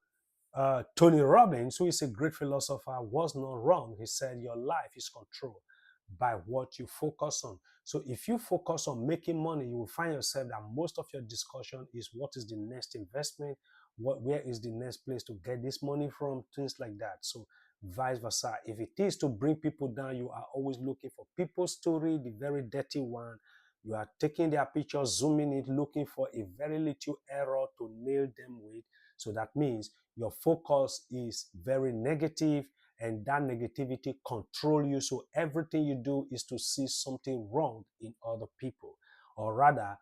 Tony Robbins, who is a great philosopher, was not wrong. He said, your life is controlled by what you focus on. So if you focus on making money, you will find yourself that most of your discussion is what is the next investment, where is the next place to get this money from, things like that. So vice versa. If it is to bring people down, you are always looking for people's story, the very dirty one. You are taking their picture, zooming it, looking for a very little error to nail them with. So that means your focus is very negative, and that negativity control you. So everything you do is to see something wrong in other people, or rather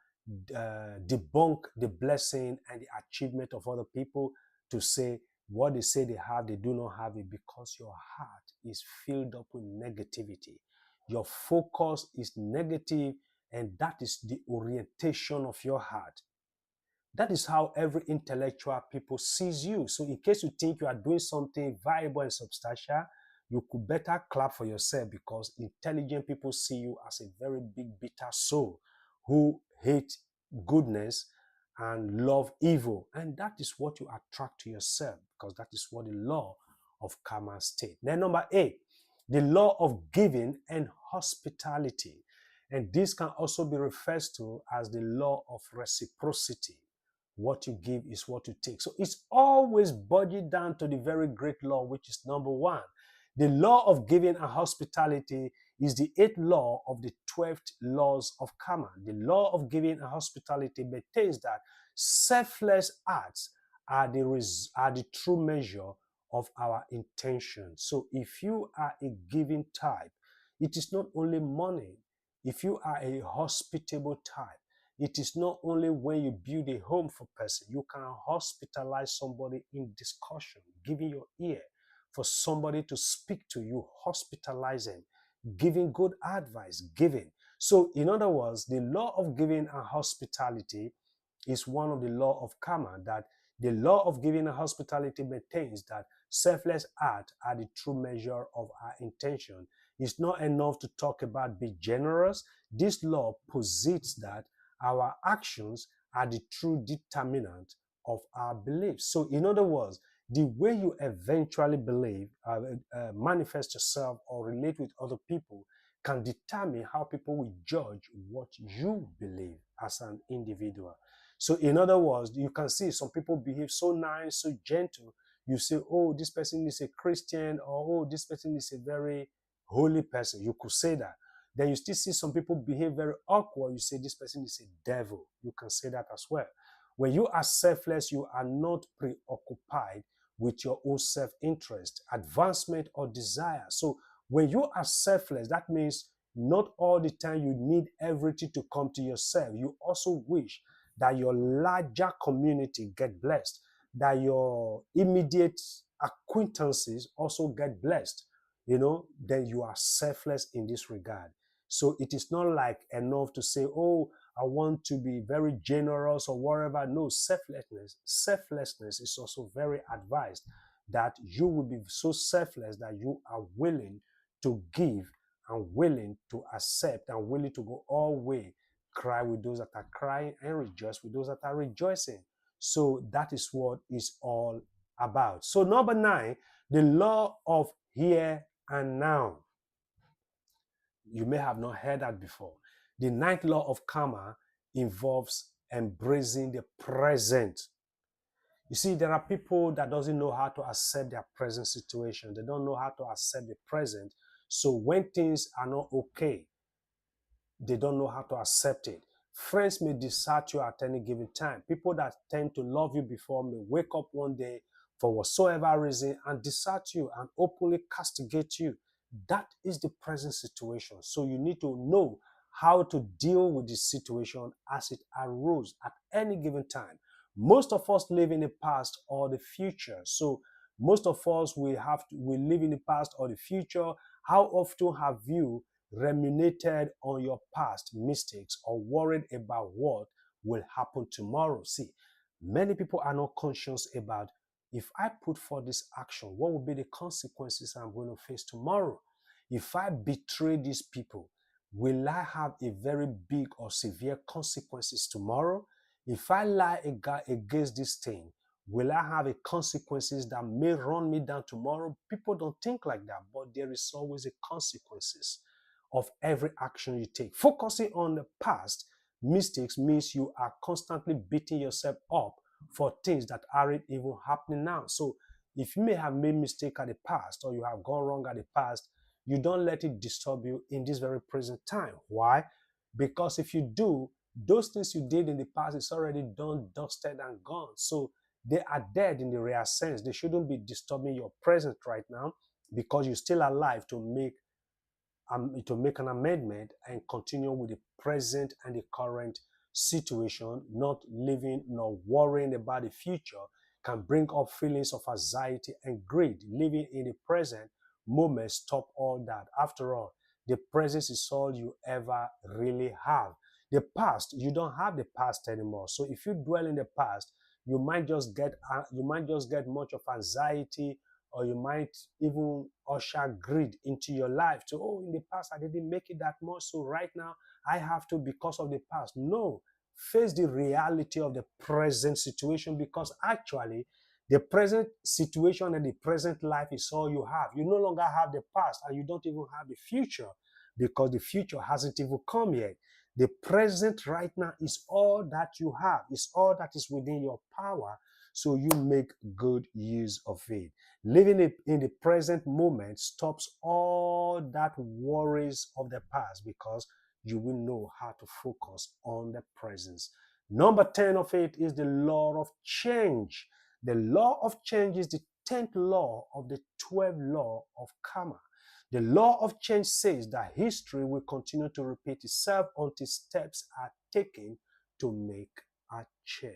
debunk the blessing and the achievement of other people, to say what they say they have, they do not have it, because your heart is filled up with negativity. Your focus is negative, and that is the orientation of your heart. That is how every intellectual people sees you. So in case you think you are doing something valuable and substantial, you could better clap for yourself, because intelligent people see you as a very big bitter soul who hate goodness and love evil. And that is what you attract to yourself, because that is what the law of karma states. Then number 8, the law of giving and hospitality. And this can also be referred to as the law of reciprocity. What you give is what you take. So it's always boiled down to the very great law, which is number 1. The law of giving and hospitality is the 8th law of the 12th laws of karma. The law of giving and hospitality maintains that selfless acts are the true measure of our intention. So if you are a giving type, it is not only money. If you are a hospitable type, it is not only when you build a home for a person. You can hospitalize somebody in discussion, giving your ear for somebody to speak to you, hospitalizing, giving good advice, giving. So in other words, the law of giving and hospitality is one of the law of karma, that the law of giving and hospitality maintains that selfless acts are the true measure of our intention. It's not enough to talk about be generous. This law posits that our actions are the true determinant of our beliefs. So in other words, the way you eventually believe, manifest yourself or relate with other people can determine how people will judge what you believe as an individual. So in other words, you can see some people behave so nice, so gentle. You say, oh, this person is a Christian, or oh, this person is a very holy person. You could say that. Then you still see some people behave very awkward. You say this person is a devil. You can say that as well. When you are selfless, you are not preoccupied with your own self-interest, advancement, or desire. So when you are selfless, that means not all the time you need everything to come to yourself. You also wish that your larger community get blessed, that your immediate acquaintances also get blessed. Then you are selfless in this regard. So it is not like enough to say, oh, I want to be very generous or whatever. No, selflessness is also very advised, that you will be so selfless that you are willing to give and willing to accept and willing to go all way, cry with those that are crying and rejoice with those that are rejoicing. So that is what it's all about. So number 9, the law of here and now. You may have not heard that before. The 9th law of karma involves embracing the present. You see, there are people that doesn't know how to accept their present situation. They don't know how to accept the present. So when things are not okay, they don't know how to accept it. Friends may desert you at any given time. People that tend to love you before may wake up one day for whatsoever reason and desert you and openly castigate you. That is the present situation. So you need to know how to deal with the situation as it arose at any given time. Most of us live in the past or the future. So Most of us, we live in the past or the future. How often have you ruminated on your past mistakes or worried about what will happen tomorrow? See, many people are not conscious about, if I put forth this action, what will be the consequences I'm going to face tomorrow? If I betray these people, will I have a very big or severe consequences tomorrow? If I lie against this thing, will I have a consequences that may run me down tomorrow? People don't think like that, but there is always a consequences of every action you take. Focusing on the past mistakes means you are constantly beating yourself up for things that aren't even happening now. So if you may have made mistake at the past or you have gone wrong at the past, you don't let it disturb you in this very present time. Why? Because if you do, those things you did in the past is already done, dusted, and gone. So they are dead in the real sense. They shouldn't be disturbing your present right now because you're still alive to make an amendment and continue with the present and the current situation. Not living nor worrying about the future can bring up feelings of anxiety and greed. Living in the present moment stop all that. After all, the present is all you ever really have. The past, you don't have the past anymore. So if you dwell in the past, you might just get much of anxiety, or you might even usher greed into your life. To, oh, in the past I didn't make it that much, so right now I have to because of the past. No, face the reality of the present situation, because actually the present situation and the present life is all you have. You no longer have the past, and you don't even have the future, because the future hasn't even come yet. The present right now is all that you have, is all that is within your power. So you make good use of it. Living in the present moment stops all that worries of the past, because you will know how to focus on the presence. Number 10 of it is the law of change. The law of change is the 10th law of the 12th law of karma. The law of change says that history will continue to repeat itself until steps are taken to make a change.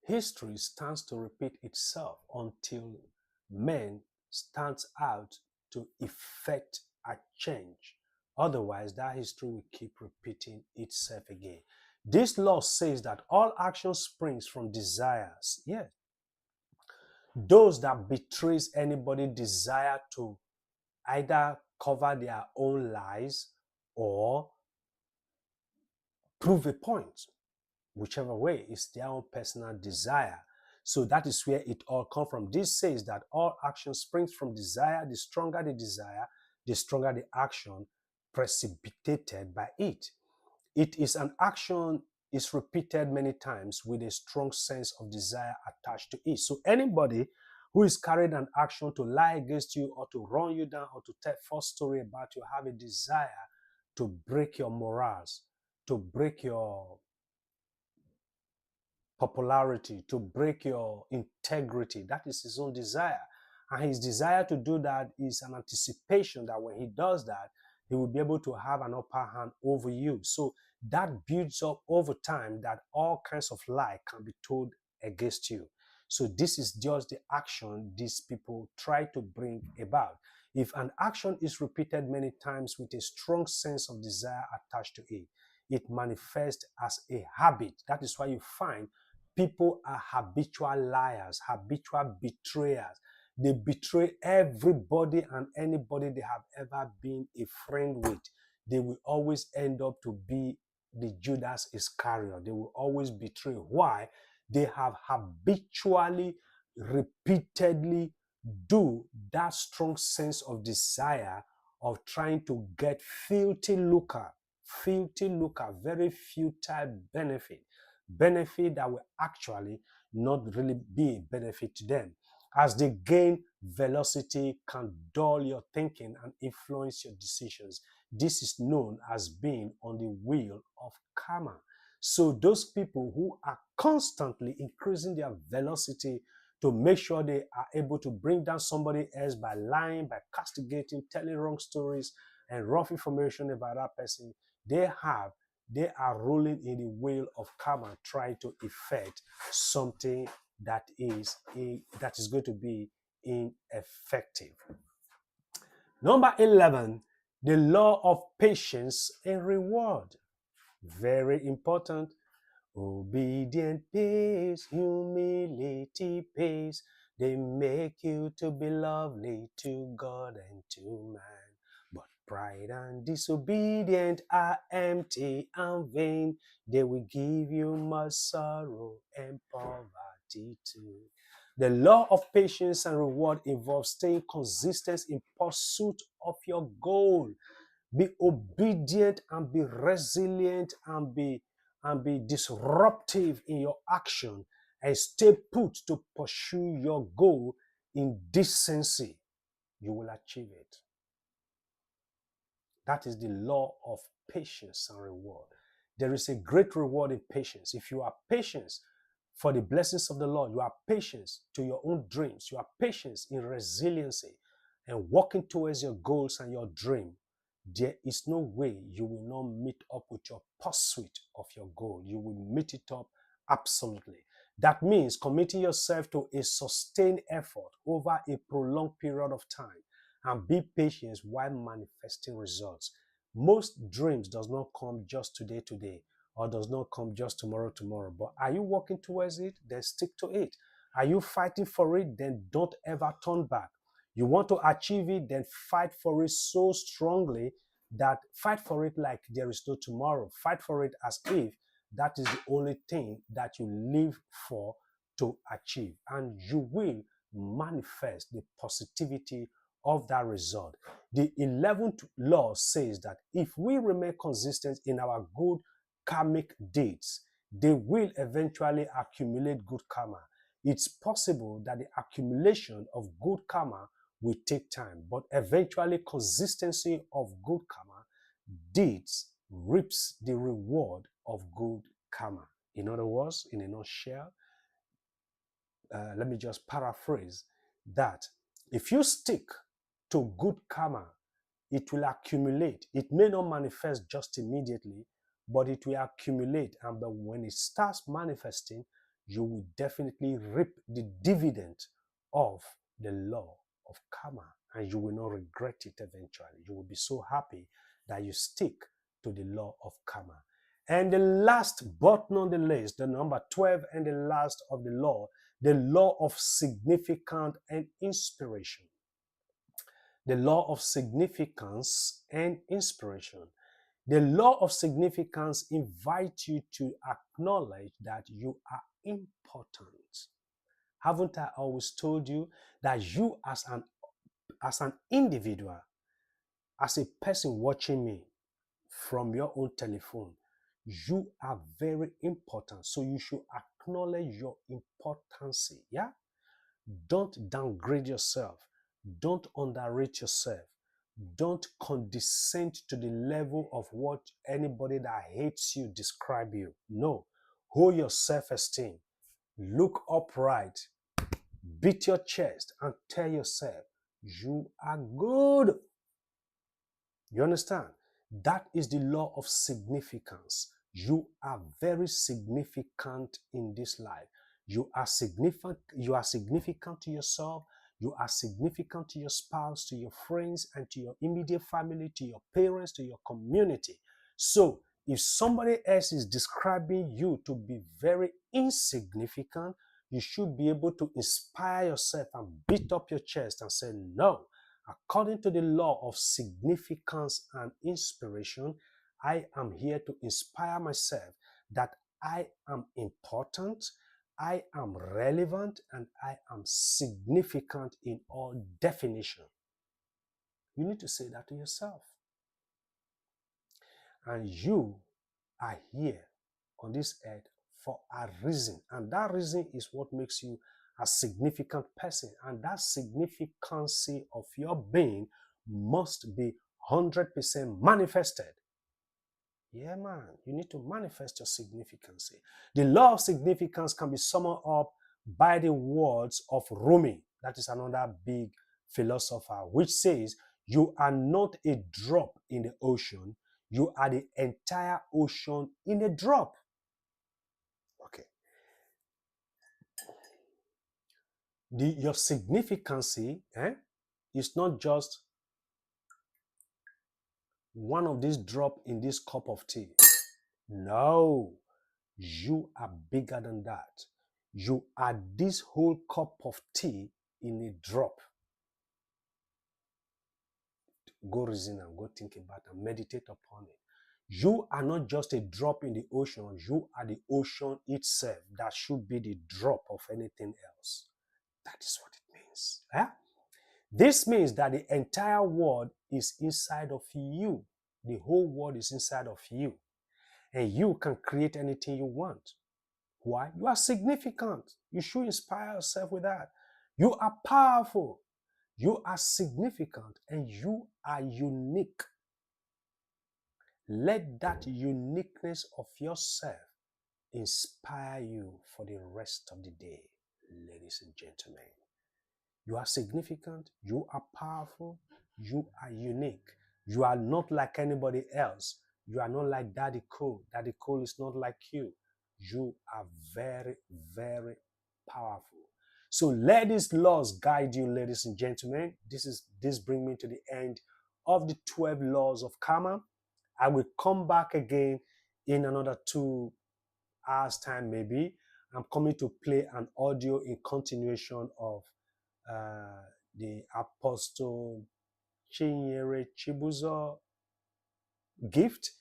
History stands to repeat itself until man stands out to effect a change. Otherwise, that history will keep repeating itself again. This law says that all action springs from desires. Yes. Those that betrays anybody desire to either cover their own lies or prove a point. Whichever way is their own personal desire. So that is where it all comes from. This says that all action springs from desire. The stronger the desire, the stronger the action precipitated by it. It is an action is repeated many times with a strong sense of desire attached to it. So anybody who is carrying an action to lie against you or to run you down or to tell false story about you have a desire to break your morals, to break your popularity, to break your integrity. That is his own desire. And his desire to do that is an anticipation that when he does that, he will be able to have an upper hand over you. So that builds up over time that all kinds of lie can be told against you. So this is just the action these people try to bring about. If an action is repeated many times with a strong sense of desire attached to it, it manifests as a habit. That is why you find people are habitual liars, habitual betrayers. They betray everybody and anybody they have ever been a friend with. They will always end up to be the Judas Iscariot. They will always betray. Why? They have habitually, repeatedly do that strong sense of desire of trying to get filthy lucre, very futile benefit that will actually not really be a benefit to them. As they gain velocity, can dull your thinking and influence your decisions. This is known as being on the wheel of karma. So those people who are constantly increasing their velocity to make sure they are able to bring down somebody else by lying, by castigating, telling wrong stories, and rough information about that person, they are rolling in the wheel of karma, trying to effect something that is going to be ineffective. Number 11, the law of patience and reward. Very important. Obedient pays, humility pays. They make you to be lovely to God and to man. But pride and disobedient are empty and vain. They will give you much sorrow and poverty too. The law of patience and reward involves staying consistent in pursuit of your goal. Be obedient and be resilient and be disruptive in your action, and stay put to pursue your goal in decency. You will achieve it. That is the law of patience and reward. There is a great reward in patience. If you are patient for the blessings of the Lord, you are patient to your own dreams, you are patient in resiliency and working towards your goals and your dream, there is no way you will not meet up with your pursuit of your goal. You will meet it up absolutely. That means committing yourself to a sustained effort over a prolonged period of time, and be patient while manifesting results. Most dreams does not come just today, or does not come just tomorrow. But are you working towards it? Then stick to it. Are you fighting for it? Then don't ever turn back. You want to achieve it, then fight for it so strongly that fight for it like there is no tomorrow. Fight for it as if that is the only thing that you live for to achieve. And you will manifest the positivity of that result. The 11th law says that if we remain consistent in our good karmic deeds, they will eventually accumulate good karma. It's possible that the accumulation of good karma will take time, but eventually consistency of good karma deeds reaps the reward of good karma. In other words, in a nutshell, let me just paraphrase that. If you stick to good karma, it will accumulate. It may not manifest just immediately, but it will accumulate. And when it starts manifesting, you will definitely reap the dividend of the law of karma, and you will not regret it eventually. You will be so happy that you stick to the law of karma. And the last but not the least, the number 12 and the last of the law of significance and inspiration. The law of significance and inspiration. The law of significance invites you to acknowledge that you are important. Haven't I always told you that you as an individual, as a person watching me from your own telephone, you are very important. So you should acknowledge your importance. Yeah? Don't downgrade yourself. Don't underrate yourself. Don't condescend to the level of what anybody that hates you describe you. No. Hold your self-esteem. Look upright. Beat your chest and tell yourself, you are good. You understand? That is the law of significance. You are very significant in this life. You are significant to yourself. You are significant to your spouse, to your friends, and to your immediate family, to your parents, to your community. So if somebody else is describing you to be very insignificant, you should be able to inspire yourself and beat up your chest and say, no, according to the law of significance and inspiration, I am here to inspire myself that I am important, I am relevant, and I am significant in all definition. You need to say that to yourself. And you are here on this earth for a reason. And that reason is what makes you a significant person. And that significancy of your being must be 100% manifested. Yeah, man, you need to manifest your significancy. The law of significance can be summed up by the words of Rumi. That is another big philosopher, which says, You are not a drop in the ocean. You are the entire ocean in a drop. Okay. Your significance is not just one of these drop in this cup of tea. No, you are bigger than that. You are this whole cup of tea in a drop. Go reason and go think about and meditate upon it. You are not just a drop in the ocean. You are the ocean itself that should be the drop of anything else. That is what it means. This means that the entire world is inside of you. The whole world is inside of you. And you can create anything you want. Why? You are significant. You should inspire yourself with that. You are powerful. You are significant and you are unique. Let that uniqueness of yourself inspire you for the rest of the day, ladies and gentlemen. You are significant. You are powerful. You are unique. You are not like anybody else. You are not like Daddy Cole. Daddy Cole is not like you. You are very, very powerful. So let these laws guide you, ladies and gentlemen. This brings me to the end of the 12 laws of karma. I will come back again in another 2 hours time maybe. I'm coming to play an audio in continuation of the Apostle Chinyere Chibuzo gift.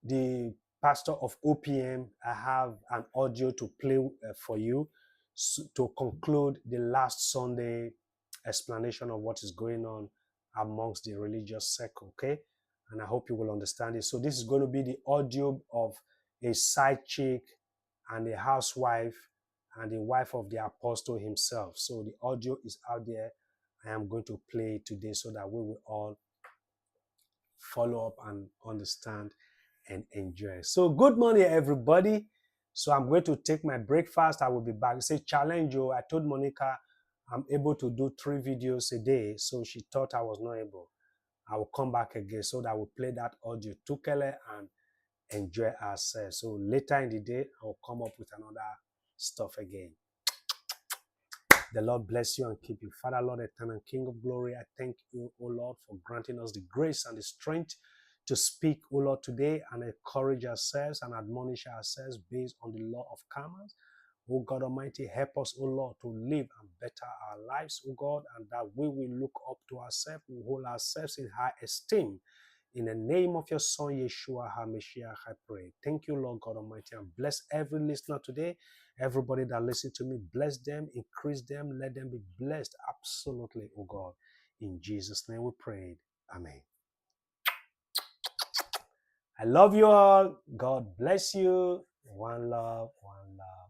The pastor of OPM, I have an audio to play for you to conclude the last Sunday explanation of what is going on amongst the religious circle, okay? And I hope you will understand it. So this is going to be the audio of a side chick and a housewife and the wife of the apostle himself. So the audio is out there. I am going to play it today so that we will all follow up and understand and enjoy. So good morning, everybody. So I'm going to take my breakfast. I will be back. Say challenge you. I told Monica I'm able to do 3 videos a day. So she thought I was not able. I will come back again so that I will play that audio together and enjoy ourselves. So later in the day, I will come up with another stuff again. The Lord bless you and keep you. Father, Lord, eternal King of glory, I thank you, O Lord, for granting us the grace and the strength to speak, O Lord, today and encourage ourselves and admonish ourselves based on the law of karma. O God Almighty, help us, O Lord, to live and better our lives, O God, and that we will look up to ourselves, we hold ourselves in high esteem. In the name of your Son, Yeshua HaMashiach, I pray. Thank you, Lord God Almighty, and bless every listener today. Everybody that listens to me, bless them, increase them, let them be blessed absolutely, oh God. In Jesus' name we pray. Amen. I love you all. God bless you. One love, one love.